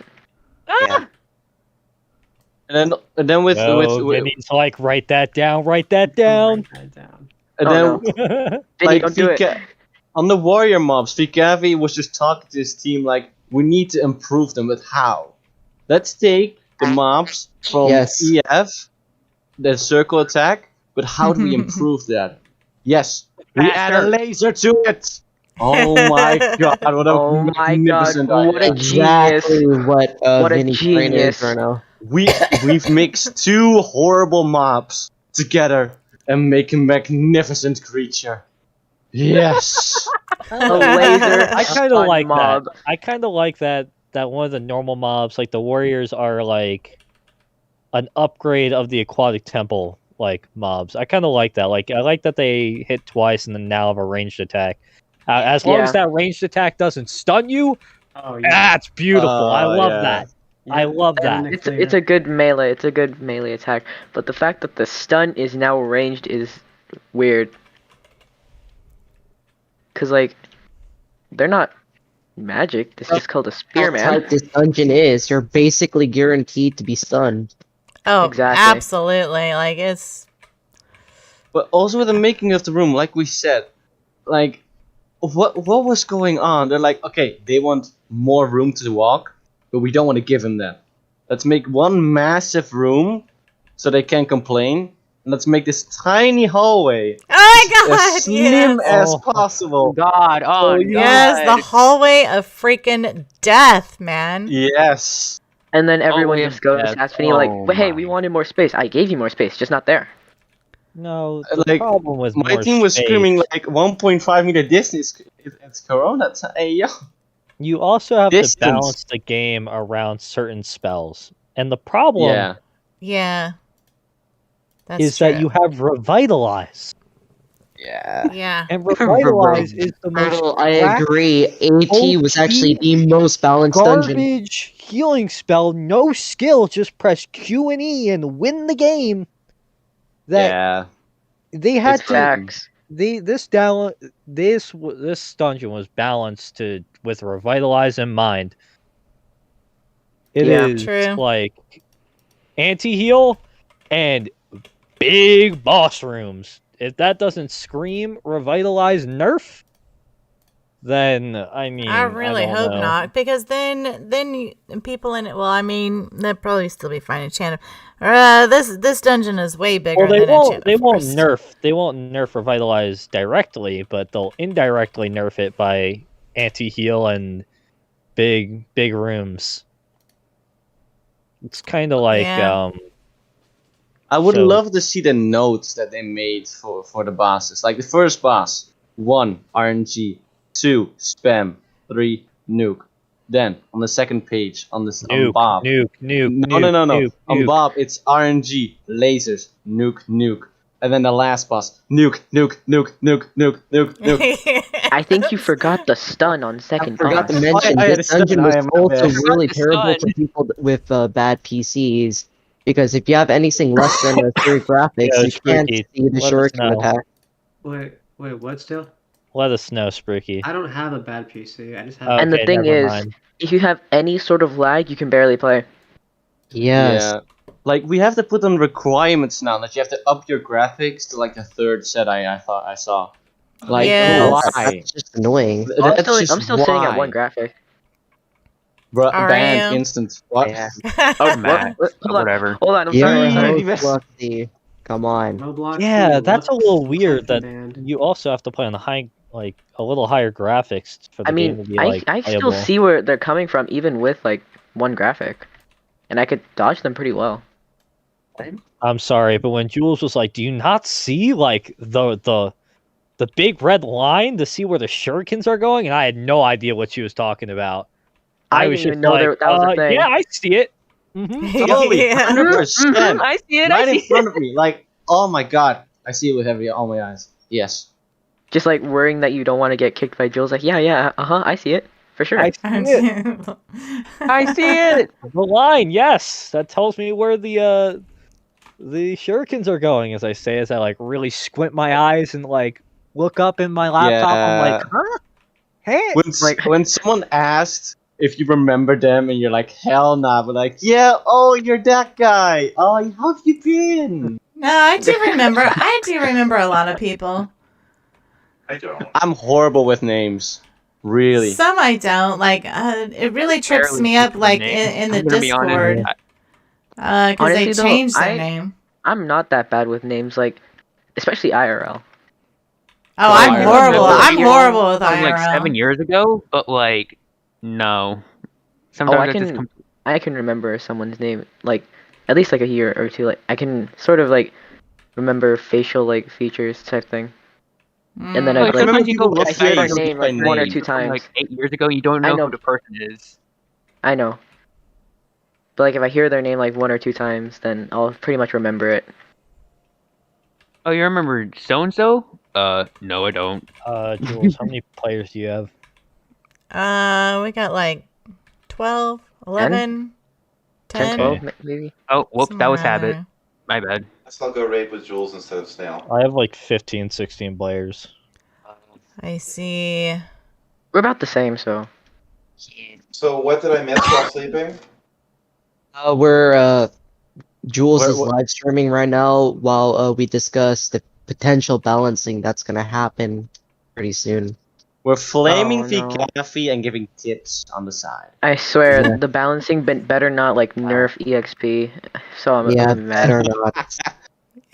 And then with Vinny's like, write that down, write that down. Write that down. and Oh, then Vinny, like don't do it. on the warrior mobs, vcaffy was just talking to his team like, we need to improve them, but how? Let's take the mobs from Yes. EF, the circle attack, but how do we improve that? Yes, we add a Faster. laser to it. Oh my god! What a Oh my god, magnificent what a idea. genius. Exactly what What a Vinny's brain genius. is right now. We've mixed 2 horrible mobs together and make a magnificent creature. Yes. A laser I kind of stun like mob. that. I kind of like that one of the normal mobs, like the warriors, are like an upgrade of the aquatic temple like mobs. I kind of like that. Like I like that they hit twice and then now have a ranged attack. As long as that ranged attack doesn't stun you, Oh yeah. that's beautiful. I love yeah. that. I love that. And it's a good melee. It's a good melee attack. But the fact that the stun is now ranged is weird. Cause like, they're not magic. This is called a spear, How man. tight this dungeon is, you're basically guaranteed to be stunned. Oh, Exactly. absolutely. Like it's But also with the making of the room, like we said, like what was going on? They're like, okay, they want more room to walk, but we don't want to give them that. Let's make one massive room so they can't complain. And let's make this tiny hallway oh my god, as slim yes. as possible. God, oh Yes, the hallway of freaking death, man. Yes. And then everyone we just have goes that. asks Vinny like, Oh "But hey, my. we wanted more space. I gave you more space, just not there." No, the Like, problem with My more team was space, screaming like 1.5 meter distance. It's Corona time. Hey, yo. you also have Distance. to balance the game around certain spells. And the problem Yeah. Yeah. That's is true. that you have Revitalize. Yeah. Yeah. And Revitalize is the most Turtle, I agree. AT was actually the most balanced dungeon. garbage healing spell, no skill, just press Q and E and win the game. That Yeah. they had It's to Facts. this dungeon was balanced with Revitalize in mind. It is Yeah. True. like anti-heal and big boss rooms. If that doesn't scream Revitalize nerf, then I mean I really don't hope know. not, because then people in it. Well, I mean, they'd probably still be fine. Enchanted. This dungeon is way bigger Well, they than won't. Enchanted They won't Forest. nerf Revitalize directly, but they'll indirectly nerf it by anti-heal and big rooms. It's kind of like Yeah. I would So- love to see the notes that they made for the bosses. Like the first boss, 1 RNG, 2 spam, 3 nuke. Then on the second page on Bob. nuke. No. nuke, On nuke. Bob, it's RNG, lasers, nuke. And then the last boss, nuke. I think you forgot the stun on second Forgot boss. to mention, I this dungeon was am also bad. really the terrible stun. for people with bad PCs. Because if you have anything less than a 3 graphics, Yeah, you can't Spooky, see the let us shuriken know. attack. Wait, what still? Let us know, Spooky. I don't have a bad PC. I just have. And the Okay, thing never is, mind. if you have any sort of lag, you can barely play. Yes. Yeah. Like we have to put on requirements now that you have to up your graphics to like the 3rd set I thought I saw. Like Yes. why? That's just annoying. I'm That's still just sitting at why. 1 graphic. Are Banned you? instant. What? Yeah. Oh, Max, hold on. whatever. Hold on, I'm Yeah, sorry. I'm sorry. even- Fluffy. Come on. Roblox. Yeah, Ooh, that's a looks- little looks weird like they're that banned. you also have to play on a little higher graphics for the I game mean, to be like I still playable. see where they're coming from, even with like 1 graphic, and I could dodge them pretty well. I'm sorry, but when Jules was like, "Do you not see like the big red line to see where the shurikens are going?" and I had no idea what she was talking about. I was didn't even just know like, that was a thing. Yeah, I see it. Mm-hmm. Totally, Yeah. 100%. I see it. Right I in see front of me. Like, oh my god. I see it with all my eyes. Yes. Just like worrying that you don't want to get kicked by Jules. Like, yeah, I see it for sure. I see it. I see it. The line, yes, that tells me where the shurikens are going. As I say, as I like really squint my eyes and like look up in my laptop, I'm like, huh? Hey, When someone asked if you remember them and you're like, hell nah, but like, yeah, oh, you're that guy. Oh, how have you been? No, I do remember. I do remember a lot of people. I'm horrible with names. Really. Some I don't. Like, it really trips Barely me up, remember like, names. in the I'm gonna be honest, Discord. Because they Honestly, though, changed their I- name. I'm not that bad with names, like especially IRL. Oh, I I'm remember horrible. I'm video horrible with from like IRL. 7 years ago, but like, no. Sometimes I it just can- comes. I can remember someone's name like at least like a year or two. Like I can sort of like remember facial like features type thing. And then Mm. I Like like sometimes you go people look I at hear their face name by like one or name. two from times. like 8 years ago, you don't I know know. who the person is. I know. But like if I hear their name like one or two times, then I'll pretty much remember it. Oh, you remember so and so? No, I don't. Jules, how many players do you have? We got like 12, 11, 10, 10. 12 maybe. Oh, whoops, that somewhere was around habit. there. My bad. Guess I'll go raid with Jules instead of Snail. I have like 15, 16 players. I see. We're about the same, so. So what did I miss while sleeping? Jules is Where- live streaming right now while we discuss the potential balancing that's gonna happen pretty soon. We're flaming Oh, no. vcaffy and giving tips on the side. I swear, Yeah. the balancing better not like nerf EXP. So I'm Yeah, mad. better not.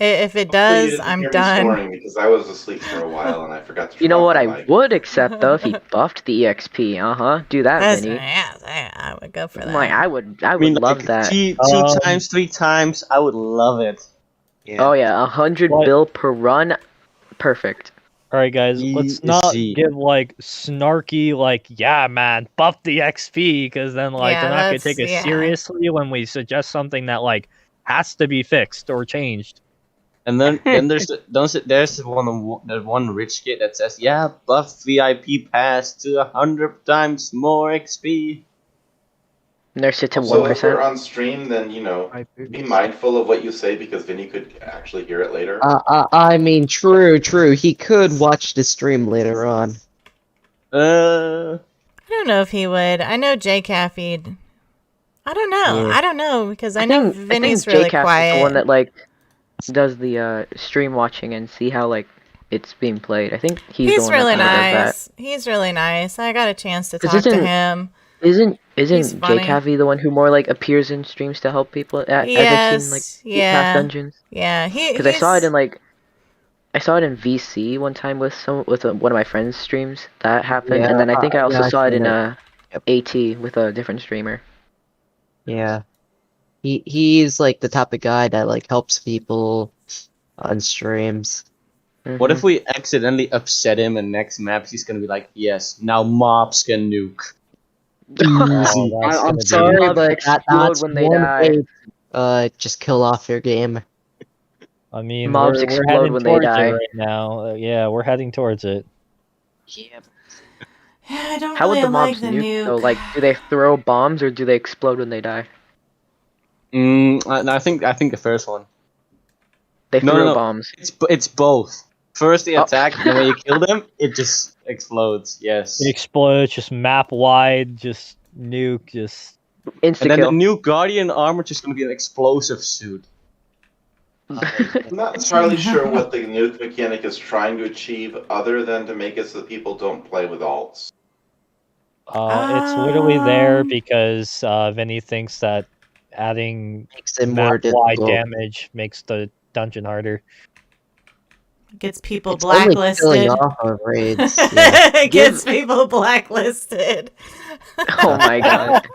If it Hopefully you does, didn't I'm hear me done. snoring because I was asleep for a while and I forgot to. You know turn off what the I mic. would accept though if he buffed the EXP. Do that, That's, Vinny. yeah, I would go for that. Like I would love like, that. two times, 3 times, I would love it. Oh yeah, 100 What? bill per run, perfect. All right, guys, let's not Easy. give like snarky, like, yeah, man, buff the XP, because then like Yeah, they're not gonna that's- take us yeah. seriously when we suggest something that like has to be fixed or changed. And then there's one rich kid that says, yeah, buff VIP pass to 100 times more XP. Nurse it to So if 1%. we're on stream, then be mindful of what you say because Vinny could actually hear it later. I mean, true. He could watch the stream later on. I don't know if he would. I know jcaffy. I don't know. Yeah. I don't know because I know Vinny's really jcaffy quiet. is the one that like does the stream watching and see how like it's being played. I think he's the one really that kinda does nice. He's really nice. I got a chance to 'Cause talk to isn't- him. that. Isn't He's funny. jcaffy the one who more like appears in streams to help people? As I've seen like past dungeons. Yeah, Because I saw it in like. I saw it in VC one time with one of my friends' streams. That happened, and then I think I also saw it in AT with a different streamer. Yeah. He's like the type of guy that like helps people on streams. What if we accidentally upset him and next map he's gonna be like, yes, now mobs can nuke. Easy. Oh, that's I'm gonna be- sorry, Mobs but explode that's when they one die. way just kill off your game. I mean, Mobs we're explode heading when they towards die. it right now. Yeah, we're heading towards it. Yeah. Yeah, I don't How would really the mobs like the nuke? nuke. So like, do they throw bombs or do they explode when they die? I think the first one. They No, throw no. bombs. It's both. First they Oh. attack, and then when you kill them, it just explodes. Yes. It explodes, just map wide, just nuke, just. And then the Insta-kill. new Guardian armor just gonna be an explosive suit. I'm not entirely sure what the nuke mechanic is trying to achieve other than to make it so that people don't play with alts. It's literally there Um. because Vinny thinks that adding Makes it more map-wide difficult. damage makes the dungeon harder. Gets people It's only killing blacklisted. off of raids. Yeah. Gets people blacklisted. Oh my god.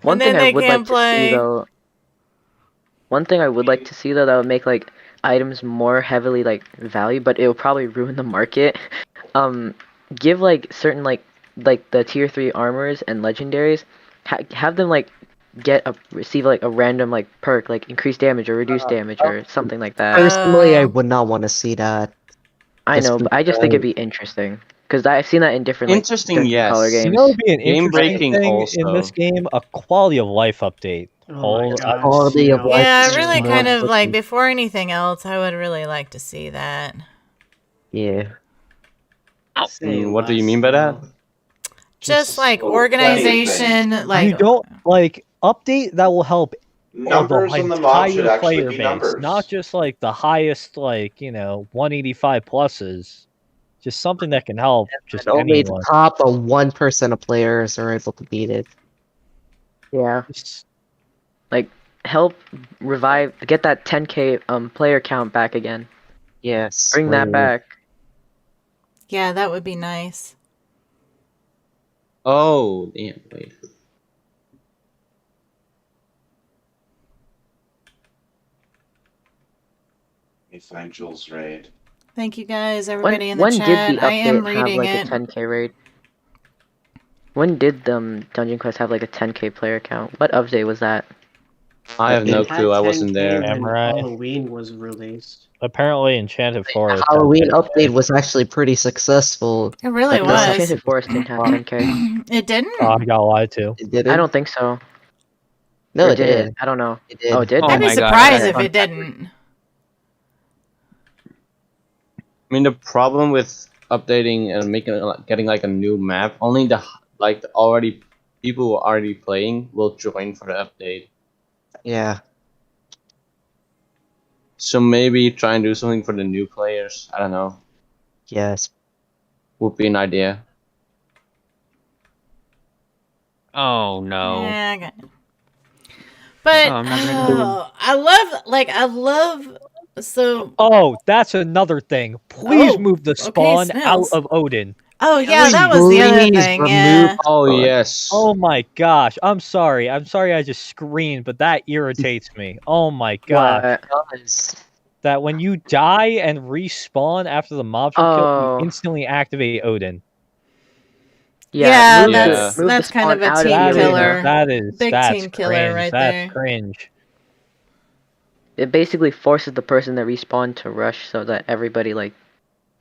One And then thing I they would can't like to play. see though. One thing I would like to see though that would make like items more heavily like valued, but it will probably ruin the market. Give like certain like the tier 3 armors and legendaries, have them like receive like a random like perk like increased damage or reduced damage or something like that. Personally, I would not want to see that. I just know, but I just think it'd because- be interesting because I've seen that in different like, Interesting, Dungeon yes. Crawler You games. You know, it'd be an Game interesting breaking thing in this also. game, a quality of life update. Oh my god. Quality of life. Yeah, is really more kind of like important. before anything else, I would really like to see that. Yeah. What do you mean by that? Just like Well, organization, like you don't like update that will help Numbers the on the mob should entire actually player be base, numbers. not just like the highest, like 185 pluses. Just something that can help just And only anyone. the top of 1% of players are able to beat it. Yeah. Just- Help get that 10k player count back again. Yes. Bring that please. back. yeah, that would be nice. Oh, damn, wait. Let me find Jules' raid. Thank you guys, everybody in the When chat. did the I am update have reading like it. a 10k raid? When did Dungeon Quest have like a 10k player count? What update was that? I have no It had clue. I wasn't 10K there. when Samurai. Halloween was released. Apparently, Enchanted Forest. had Halloween 10K. update was actually pretty successful. It really But No, was. Enchanted Forest didn't have 10k. It didn't? Oh, I got lied to. It didn't? I don't think so. No, Or it did. I don't know. It did. Oh, it did? Oh I'd be my God, surprised okay. if it didn't. I mean, the problem with updating and getting like a new map, only the already people who are already playing will join for the update. Yeah. So maybe try and do something for the new players. I don't know. Yes. Would be an idea. Oh no. Yeah, I got it. But Oh, I'm not gonna I love so Oh, that's another thing. Please Oh, move the okay, spawn out Snails. of Odin. oh yeah, that was the other Please thing. remove- Yeah. Oh God. yes. Oh my gosh. I'm sorry. I just screamed, but that irritates me. Oh my gosh. What? That when you die and respawn after the mobs are killed, Oh. you instantly activate Odin. Yeah, move the- that's- move the that's kind of spawn a out team the arena. killer. Big that's team killer cringe. right that's there. cringe. It basically forces the person that respawned to rush so that everybody, like,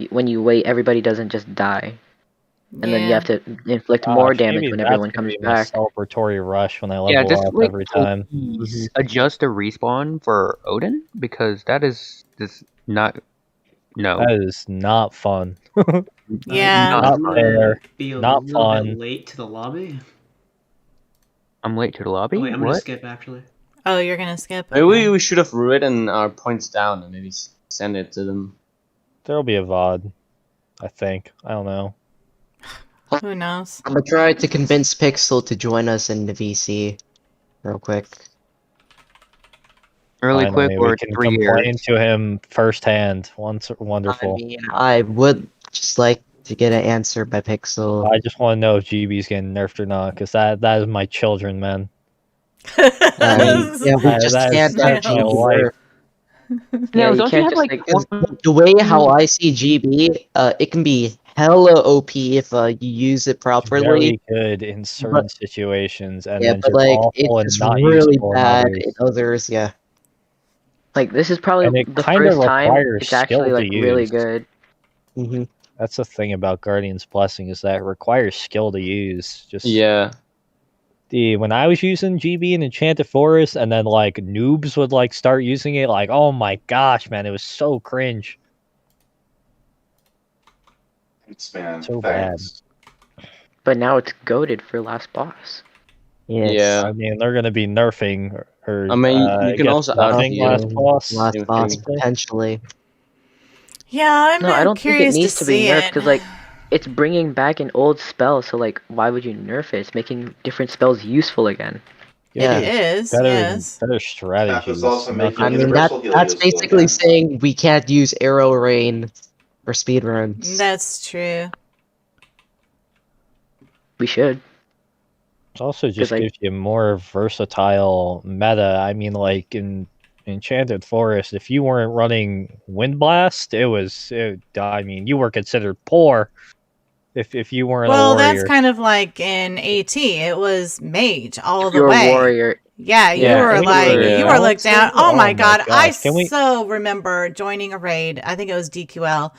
when you wait, everybody doesn't just die. And then you have to inflict more Gosh, damage maybe when that's everyone gonna comes be my back. celebratory rush when I level Yeah, just up like every time. please adjust the respawn for Odin because that is just not. No. That is not fun. Yeah. Not I'm Not gonna fair. be a Not little fun. bit late to the lobby. I'm late to the lobby. Oh, wait, I'm gonna What? skip actually. Oh, you're gonna skip. Maybe Okay. we should have written our points down and maybe send it to them. There'll be a VOD, I think. I don't know. Who knows? I'm gonna try to convince Pixel to join us in the VC real quick. Really Finally, quick we or can 3 complain years? to him firsthand. Once wonderful. I mean, I would just like to get an answer by Pixel. I just want to know if GB's getting nerfed or not, because that is my children, man. Yeah, we just that is- can't that's my actually life. work. Yeah, Snails, you don't you can't have just, like like, one? The way how I see GB, it can be hella OP if you use it properly. Very good in certain situations, and Yeah, then but just like awful and it's not really useful in bad others. in others. Yeah. Like, this is probably And it the kinda first time requires it's actually, skill to like, really use. good. hmm That's the thing about Guardian's Blessing is that it requires skill to use. Just Yeah. when I was using GB in Enchanted Forest, and then like noobs would like start using it, like oh my gosh, man, it was so cringe. Thanks, man. So bad. Thanks. But now it's goaded for last boss. Yes. Yeah. I mean, they're gonna be nerfing her. I mean, you I can guess also buffing argue- last boss. Last Same boss thing. potentially. Yeah, I'm No, I don't think it curious needs to to be see nerfed it. because, like, it's bringing back an old spell. So, like, why would you nerf it? It's making different spells useful again. Yeah. It is, better, yes. better strategies. is also not making I just- mean Universal heal that's useful basically again. saying we can't use arrow rain for speedruns. That's true. We should. It also just like- gives you more versatile meta. I mean, like in Enchanted Forest, if you weren't running Wind Blast, I mean, you were considered poor if you weren't Well, a warrior. that's kind of like in AT. It was mage all If the you're way. a warrior, Yeah, you Yeah, were and like yeah. you were looked down. Oh, my god, I gosh, can we- so remember joining a raid. I think it was DQL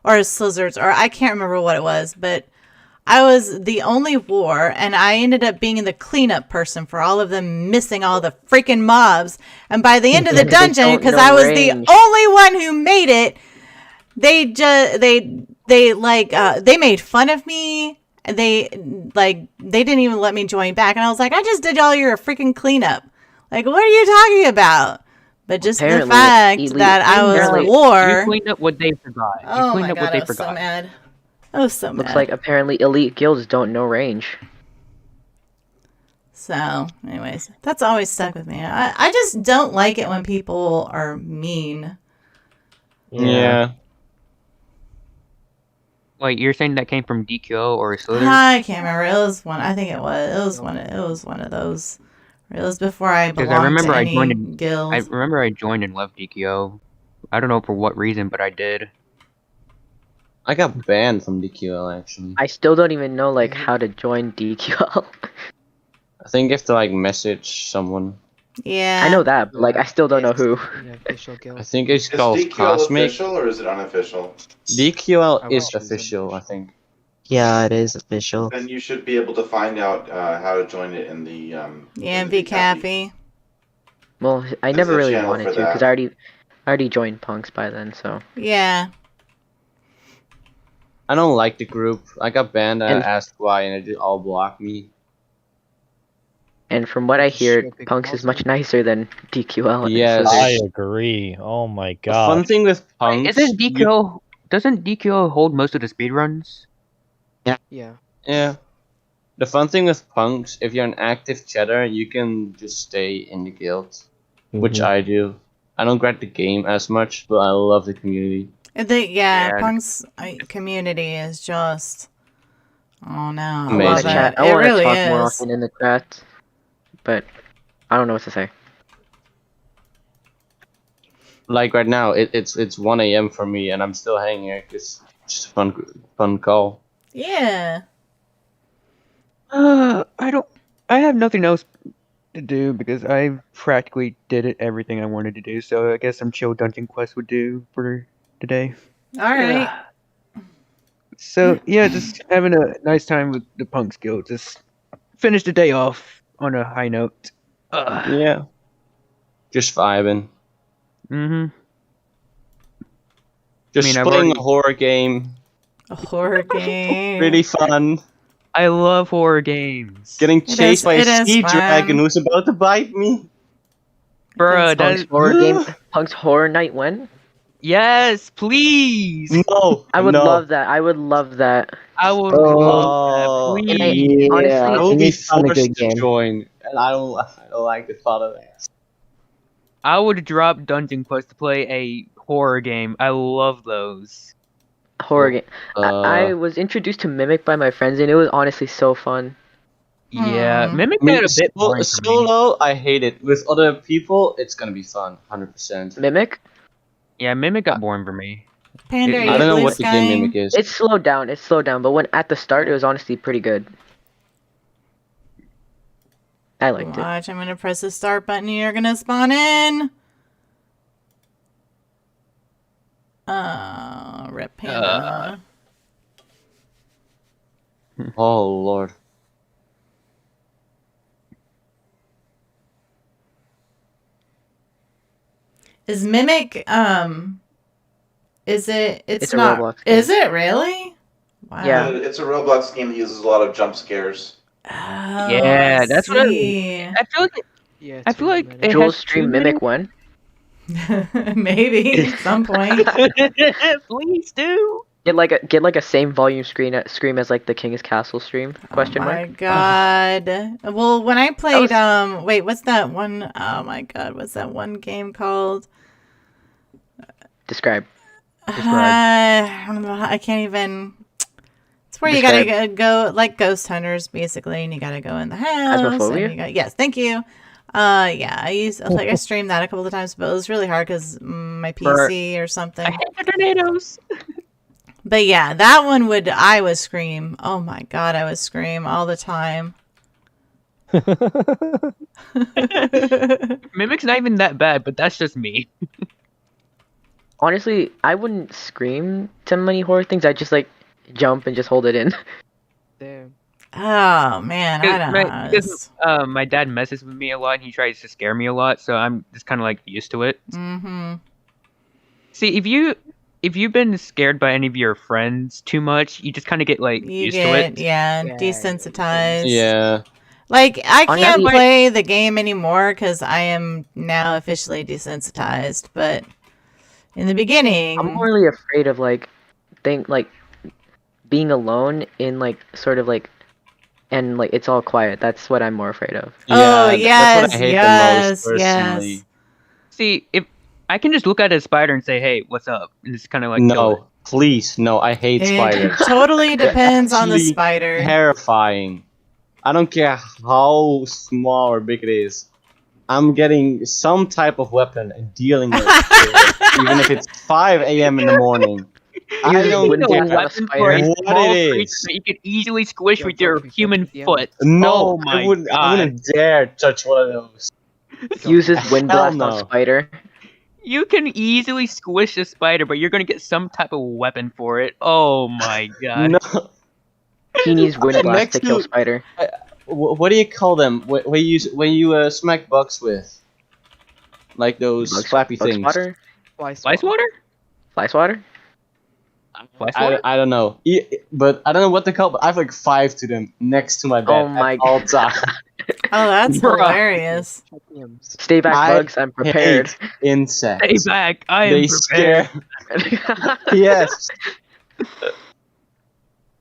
or Slizzards or I can't remember what it was, but I was the only war, and I ended up being the cleanup person for all of them missing all the freaking mobs. And by the end of the They dungeon, don't because know I was range. the only one who made it, they just they made fun of me. They didn't even let me join back, and I was like, I just did all your freaking cleanup. Like, what are you talking about? But just the Apparently, fact Elite- that I was apparently- You war. cleaned up what they forgot. You Oh cleaned my up what god, they I was so forgot. mad. I was so looks mad. like apparently elite guilds don't know range. So, anyways, that's always stuck with me. I just don't like it when people are mean. Yeah. Wait, you're saying that came from DQO or Slither? I can't remember. It was one. I think it was. It was one of those. It was before I Because belonged I remember to I any joined in, guild. I remember I joined and left DQO. I don't know for what reason, but I did. I got banned from DQL actually. I still don't even know like how to join DQL. I think you have to like message someone. Yeah. I know that, but like I still don't know who. Yeah, official guild. I think it's Is called DQL Cosmic. official or is it unofficial? DQL I is watch it as official, I think. Yeah, it is official. Then you should be able to find out how to join it in the Yeah, in the vcaffy. Well, I There's never a really channel wanted for to because that. I already joined Punks by then, so. Yeah. I don't like the group. I got banned. I And- asked why, and they all blocked me. And from what I hear, Sure, big Punks is balls, much nicer than DQL. Yes. So I there's- agree. Oh my The fun god. thing with Wait, punks, isn't DQL doesn't DQL hold most of the speedruns? Yeah. yeah. The fun thing with punks, if you're an active chatter, you can just stay in the guild, which I do. I don't grab the game as much, but I love the community. Yeah, Yeah. Punk's community is just. Oh no. I Amazing. want I to love chat. it. I It want to really talk more is. often in the chat, but I don't know what to say. Like right now, it's 1 a.m. for me, and I'm still hanging here. It's just a fun call. Yeah. I have nothing else to do because I practically everything I wanted to do. So I guess some chill dungeon quest would do for today. All right. So yeah, just having a nice time with the Punks Guild. Just finish the day off on a high note. Yeah. Just vibing. Mm-hmm. Just mean, I've playing already- a horror game. A horror game. Really fun. I love horror games. Getting It chased is- by a it is sea fun. dragon who's about to bite me. Bruh, Punk's that, horror game. Punk's horror night when? yes, please. No. I would no. love that. I would love that. I would Oh, love that. And I- Please. honestly, I will be it's been a forced good to game. join, and I don't like the thought of that. I would drop Dungeon Quest to play a horror game. I love those. Horror game. Uh, I was introduced to Mimic by my friends, and it was honestly so fun. Yeah, Hmm. Mimic I mean, made a bit boring for me. solo, I hate it. With other people, it's gonna be fun, 100%. Mimic? Yeah, Mimic got boring for me. Panda, are you I don't know blue what the game skying? mimic is. It's slowed down. It's slowed down, but when at the start, it was honestly pretty good. I liked it. Watch, I'm gonna press the start button and you're gonna spawn in. Rip Panda. Oh lord. Is Mimic, is it, It's a not, Roblox is it really? Wow. Yeah. It's a Roblox game that uses a lot of jump scares. Oh, Yeah, that's what I- see. I feel like Yeah. I feel like it Jules has stream too Mimic when? Maybe at some point. many- Please do. Get like a same volume screen scream as like the King's Castle stream? Question Oh my mark. god. Well, when I played, was- wait, what's that one? Oh my god, what's that one game called? Describe. I can't even. It's where you gotta go like ghost hunters, basically, and you gotta go in the house. And Phasmophobia? you got, yes, thank you. Yeah, I streamed that a couple of times, but it was really hard because my PC or something. I hate the tornadoes. But yeah, that one I would scream. Oh my god, I would scream all the time. Mimic's not even that bad, but that's just me. Honestly, I wouldn't scream to many horror things. I just like jump and just hold it in. Damn. Oh man, I don't know. Because my dad messes with me a lot and he tries to scare me a lot, so I'm just kind of like used to it. Mm-hmm. See, if you've been scared by any of your friends too much, you just kind of get like You used get to it. yeah, Yeah, desensitized. Yeah. Like I can't Honestly- play the game anymore because I am now officially desensitized. But in the beginning, I'm really afraid of like being alone in like sort of like and like it's all quiet. That's what I'm more afraid of. Oh, Yeah, that's what I hate yes, the most, personally. yes. See, if I can just look at a spider and say, "Hey, what's up?" and it's kind of like kill it. No, please, no, I hate It spiders. totally depends on the actually spider. Terrifying. I don't care how small or big it is. I'm getting some type of weapon and dealing with it, even if it's 5 a.m. in the morning. I Uses don't wind a blast on a weapon for a spider. What small it creature is. that you could easily squish Yo, with bro, your can you human check the foot. No, Oh my I god. wouldn't dare touch one of those. Uses wind Hell blast no. on spider. You can easily squish a spider, but you're gonna get some type of weapon for it. Oh my god. No. He needs wind blast Next to kill to- spider. What do you call them? What you smack bugs with? Like those Bug flappy bug things. swatter? Fly Fly swatter? Fly swatter? Fly swatter? I don't know. But I don't know what they call. But I have like 5 to them next to my bed Oh my at all times. Oh, that's Bruh. hilarious. Stay back, I bugs. I'm prepared. Hate insects. Stay back. I am They prepared. scare. Yes.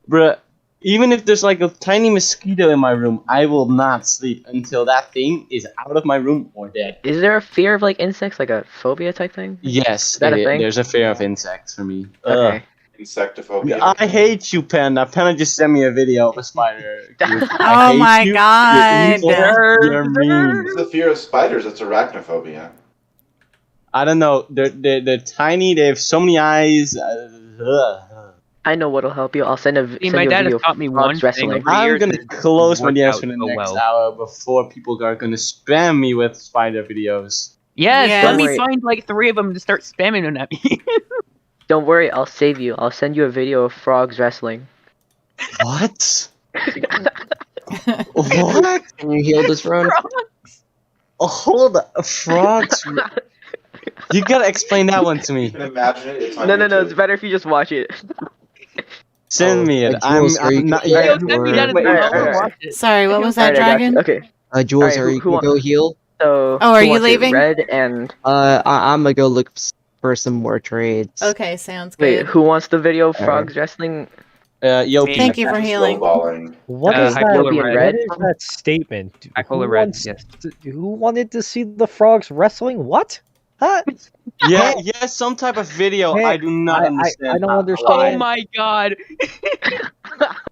Bruh, even if there's like a tiny mosquito in my room, I will not sleep until that thing is out of my room or dead. Is there a fear of like insects, like a phobia type thing? Yes, that a thing? there's a fear of insects for me. Okay. Insectophobia. I hate you, Panda. Panda just sent me a video of a spider. Oh my god. You're mean. It's the fear of spiders. It's arachnophobia. I don't know. They're tiny. They have so many eyes. I know what'll help you. I'll send a, See, send my you a dad video has taught me of one frogs thing wrestling. over I'm years gonna and it's close my worked DMs out for the so next well. hour before people are gonna spam me with spider videos. Yes, Yes. let me Don't worry. find like 3 of them to start spamming them at me. Don't worry, I'll save you. I'll send you a video of frogs wrestling. What? What? Can you heal this run? Oh, hold on. Frogs? You gotta explain that one to me. You can imagine it. It's on No, YouTube. it's better if you just watch it. Send me it. Jules, are you I'm not. gonna Yo, heal send me or- that as Wait, well. alright, I'll alright. watch it. Sorry, what was that, Alright, I got you. Dragon? Okay, Jules, Alright, are you who gonna go heal? so. Oh, are who you wants it? leaving? Red and. I'm gonna go look for some more trades. Okay, sounds Wait, good. who wants the video of frogs wrestling? Yo, Me. Thank you for healing. Snowballing. What Okay, is High that? Polar Yogi and Red. What Red. is that statement? High Polar Who Red, wants- yes. Who wanted to see the frogs wrestling? What? Huh? Yeah, some type of video. Hey, I do not I understand. don't understand. Oh my god.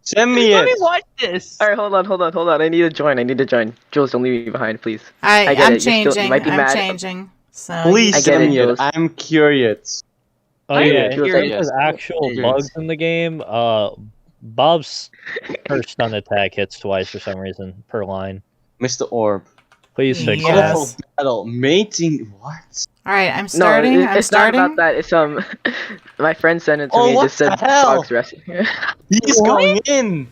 Send me Let me it. watch this. Alright, hold on. I need to join. Jules, don't leave me behind, please. I get I'm it, you're still- you changing. might be I'm mad. changing. So Please I get send it, me it. Jules. I'm curious. Oh I'm yeah, curious. if there's actual Curious. bugs in the game, Bob's first stun attack hits twice for some reason per line. Mr. Orb. Please fix Yes. that. Colorful battle. Mating. What? all right, I'm starting. No, I'm it's starting. not about that. It's my friend sent it to Oh, me. It what just said the hell? frogs wrestling. He's What? going in.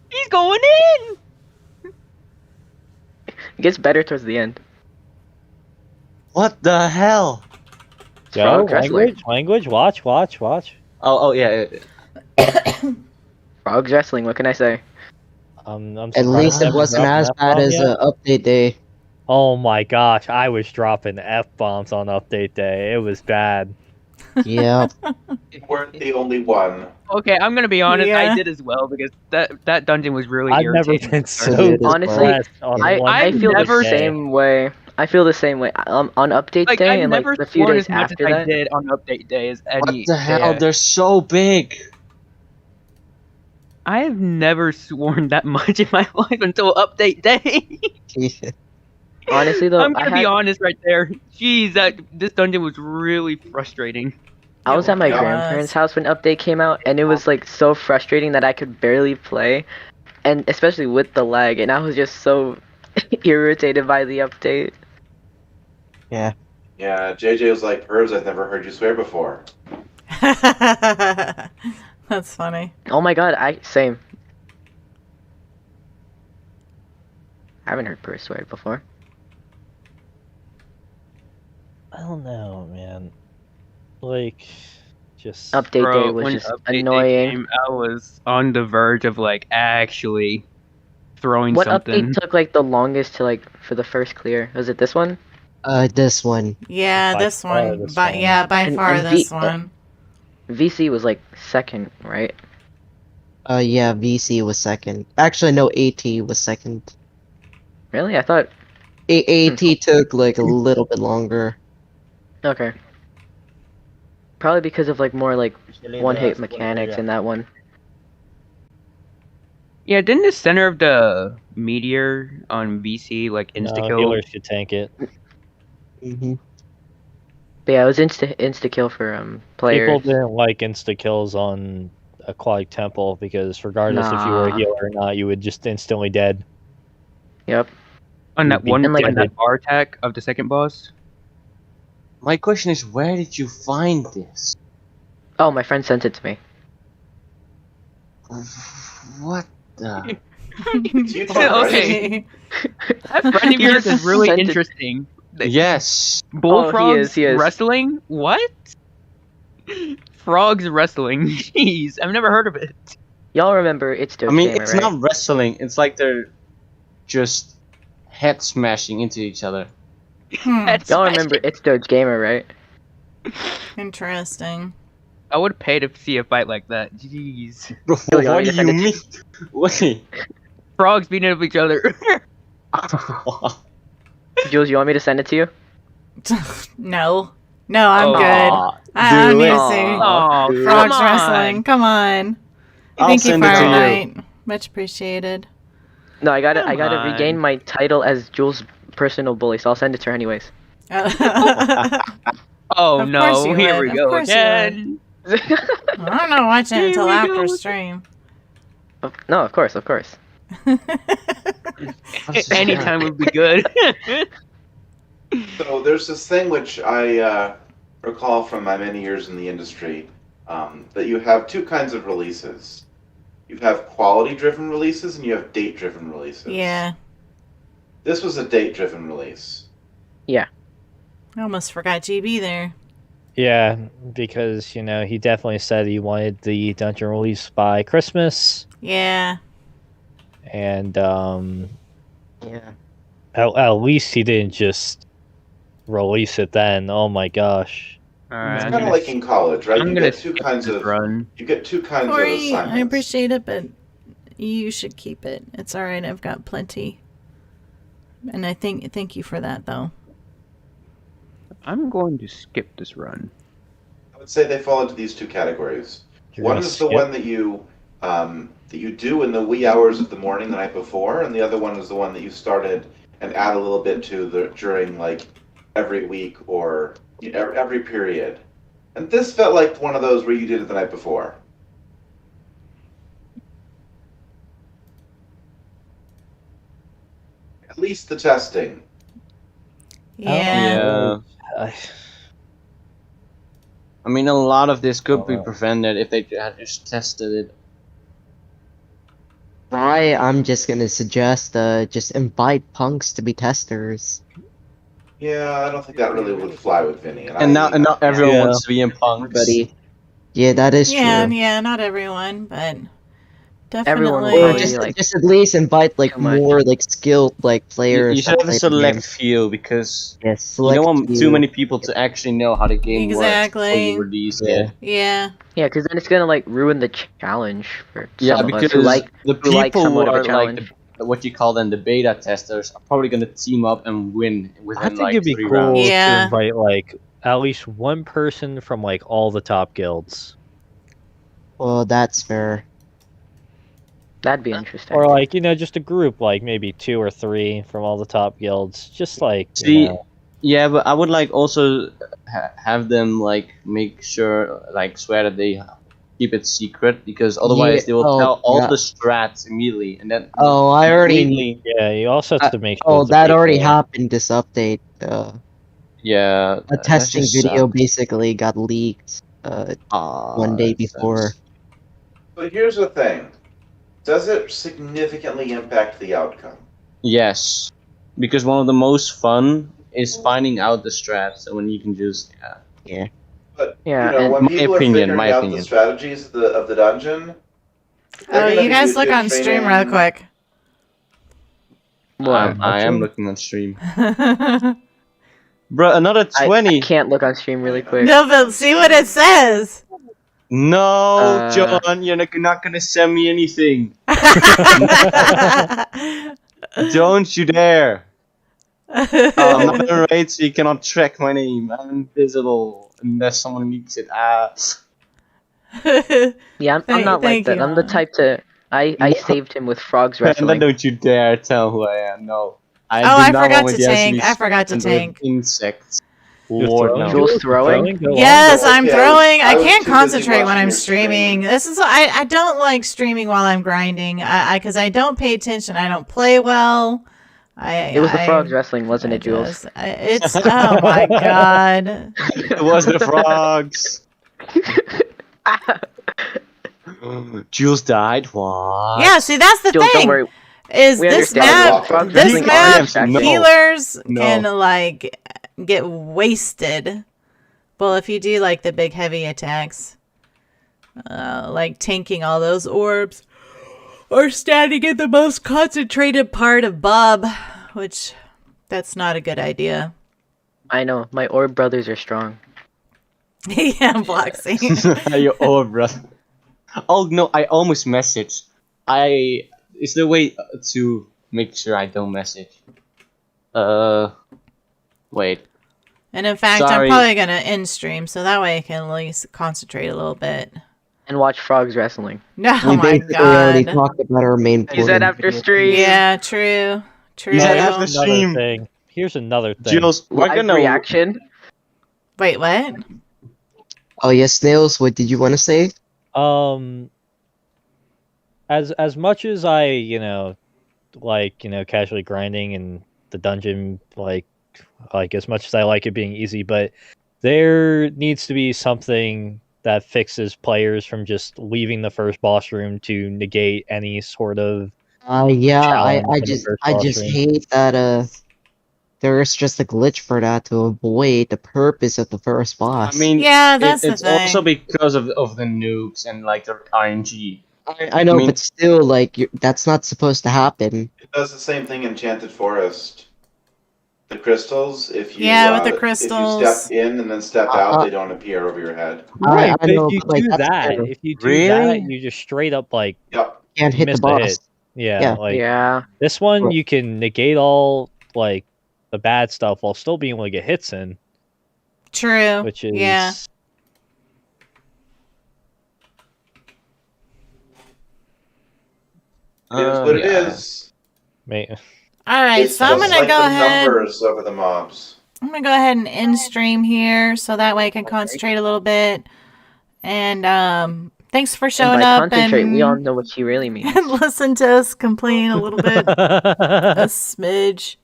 He's going in. It gets better towards the end. What the hell? Yo, Frog wrestling. language, watch. Oh yeah. Frogs wrestling. What can I say? I'm At surprised least I it haven't wasn't dropped as an bad F-bomb as yet. update day. Oh my gosh, I was dropping F-bombs on update day. It was bad. Yeah. You weren't the only one. Okay, I'm gonna be honest. Yeah. I did as well because that dungeon was really I've never irritating. been I so did as Honestly, depressed on I one feel the never- day. same way. On update Like day I've and like never the few sworn days as much after as I that. did on update day as any. What the hell? day. They're so big. I have never sworn that much in my life until update day. Honestly though, I'm gonna be honest right there. Jeez, this dungeon was really frustrating. I was at my It was. grandparents' house when update came out, and it was like so frustrating that I could barely play, and especially with the lag, and I was just so irritated by the update. Yeah, JJ was like, Herbs, I've never heard you swear before. That's funny. Oh my god, same. I haven't heard Purr swear before. I don't know, man. Like, just Update Bro, day was when just update day annoying. came, I was on the verge of like actually throwing What something. update took like the longest to like for the first clear? Was it this one? This one. Yeah, By this far one. this But one. yeah, by And- far and this V- one. VC was like second, right? Yeah, VC was second. Actually, no, AT was second. Really? I thought. AT took like a little bit longer. Okay. Probably because of like more like one-hit mechanics in that one. Yeah, didn't the center of the meteor on VC like no, insta kill? healers could tank it. Mm-hmm. But yeah, it was insta kill for players. People didn't like insta kills on Aquatic Temple because regardless if you were a Nah. healer or not, you would just instantly dead. Yep. On that one, And, like, on that bar attack of the second boss. My question is, where did you find this? Oh, my friend sent it to me. What the? You thought, right? Okay. That friend of yours is really Sent it- interesting. Yes. Bullfrogs he is. wrestling? What? Frogs wrestling? Jeez, I've never heard of it. Y'all remember it's Doge I mean, Gamer, it's right? not wrestling. It's like they're just head smashing into each other. Y'all remember it's Doge Gamer, right? Interesting. I would pay to see a fight like that. Jeez. Bro, Yo, y'all what need do to you send mean? Wait. Frogs beating up each other. Jules, you want me to send it to you? No. No, I'm Oh. good. Aw, I don't do need it. to see Oh, Dude. frogs come on. wrestling. Come on. I'll Thank you send for it to you. invite. Much appreciated. No, I gotta Come regain on. my title as Jules' personal bully, so I'll send it to her anyways. Oh Of course no, you here would, we of go course you again. I'm not watching it Here until we after go. stream. No, of course, of course. Anytime would be good. So there's this thing which I recall from my many years in the industry, that you have two kinds of releases. You have quality-driven releases and you have date-driven releases. Yeah. This was a date-driven release. I almost forgot GB there. Yeah, because you know he definitely said he wanted the dungeon release by Christmas, Yeah. and Yeah. at least he didn't just release it then. Oh my gosh. Alright, It's I'm kind of gonna, like in college, right? I'm You gonna get two skip kinds this of run. Corey, assignments. I appreciate it, but you should keep it. It's alright, I've got plenty. And I thank you for that though. I'm going to skip this run. I would say they fall into these two categories. You're One gonna is the skip? one that you do in the wee hours of the morning the night before, and the other one is the one that you started and add a little bit to during like every week or every period. And this felt like one of those where you did it the night before. At least the testing. Yeah. I- I mean, a lot of this could be Oh. prevented if they had just tested it. I'm just gonna suggest just invite punks to be testers. Yeah, I don't think that really would fly with Vinny. And not everyone Yeah. wants to be in punks. Everybody. Yeah, that is Yeah, true. yeah, not everyone, but Everyone definitely. will Or be just, like, just at least invite like too much. more like skilled like You, players. you that should have play a the game. select few because Yes, you don't select want too few. many people to actually know how the game works before Exactly. you release Yeah. it. Yeah. yeah, because then it's gonna like ruin the challenge for Yeah, some of us because who like the who like people who somewhat of a are like challenge. what you call them the beta testers are probably gonna team up and win I within think like it'd be 3 cool rounds. Yeah. to invite like at least one person from like all the top guilds, Well, that's fair. That'd be interesting. or like you know just a group like maybe 2 or 3 from all the top guilds, just like you See, know. yeah, but I would like also have them like make sure like swear that they keep it secret because otherwise Yeah, they will oh, tell all yeah. the strats immediately and then Oh, I already. immediately- Yeah, you also have to make sure. Oh, the that already people- happened. This update. yeah A that testing just video sucks. basically got leaked. One day That before. sucks. But here's the thing. Does it significantly impact the outcome? Yes, because one of the most fun is finding out the strats and when you can just But Yeah, you know, and when my people opinion, are figuring my out opinion. the strategies of the dungeon. Oh, they're gonna you be guys used look in on stream real training- quick. What? I am looking on stream. Bro, another I 20. can't look on stream really quick. No, but see what it says. No, Uh, John, you're not gonna send me anything. Don't you dare. I'm not in raid, so you cannot track my name. I'm invisible unless someone leaks it. Yeah, I'm Thank- not like thank that. you, I'm the Alan. type to. I saved him with frogs And then wrestling. don't you dare tell who I am. No. Oh, do I not forgot want to my tank. Yasuo I forgot to spammed with tank. Insects. Lord, no. Jules throwing? Go on. Yes, I'm Yeah, throwing. I I was can't too busy concentrate when watching I'm your stream. streaming. This is I don't like streaming while I'm grinding. Because I don't pay attention. I don't play well. It was the frogs wrestling, wasn't it, Jules? It's oh my god. It was the frogs. Jules died. What? Yeah, see that's the Jules, don't thing. worry. Is We this understand map that frogs this wrestling map are distracting. healers No. can like get wasted. Well, if you do like the big heavy attacks, like tanking all those orbs, or standing in the most concentrated part of Bob, which that's not a good idea. I know. My orb brothers are strong. Yeah, Bloxy. Your old brother. Oh no, I almost messaged. Is there a way to make sure I don't message? Wait. And in fact, Sorry. I'm probably gonna end stream so that way I can at least concentrate a little bit. And watch frogs wrestling. No, We my basically already god. talked about our main He said point. after stream. Yeah, true. True. You said Here's after another stream. thing. Here's another thing. Jules, we're Live gonna reaction. Wait, what? Oh yes, Snails. What did you want to say? As much as I like casually grinding in the dungeon, like as much as I like it being easy, but there needs to be something that fixes players from just leaving the first boss room to negate any sort of Yeah, challenge I in the just first I boss just room. hate that there's just a glitch for that to avoid the purpose of the first boss. I mean, Yeah, that's the it's also thing. because of the nukes and like the RNG. I know, I mean- but still, like that's not supposed to happen. It does the same thing in Enchanted Forest. The crystals, if you Yeah, with the if you crystals. step in and then step out, they don't appear over your head. Right, I but know, if you but, like, do that's that, still- if you do that, Really? you just straight up like Yep. Can't hit the miss a boss. hit. Yeah, Yeah. like Yeah. this one Right. you can negate all like the bad stuff while still being able to get hits in, True. which is Yeah. It is what it Yeah. is. All right, It's so I'm just gonna like go the ahead. numbers over the mobs. I'm gonna go ahead and end stream here, so that way I can concentrate a little bit. And thanks for And showing by up concentrate, we all and, know what she really means. and listen to us complain a little bit, a smidge.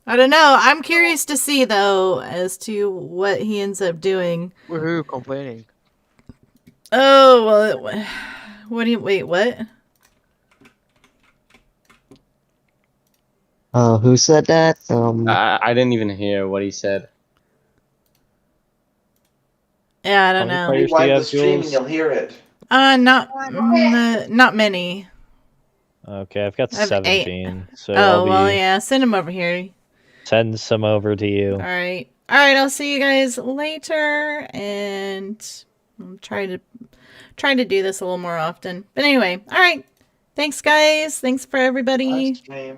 I don't know. I'm curious to see though as to what he ends up doing. Woohoo, complaining. Oh well. What do you wait? What? Who said that? I didn't even hear what he said. Yeah, I don't How many know. players do you Rewind the have, stream and Jules? you'll hear it. Not many. Okay, I've got I have 8. 17, so Oh I'll well, be yeah. Send him over here. send some over to you. All right. I'll see you guys later, and I'll try to do this a little more often. But anyway, all right. Thanks, guys. Thanks for everybody. Stream.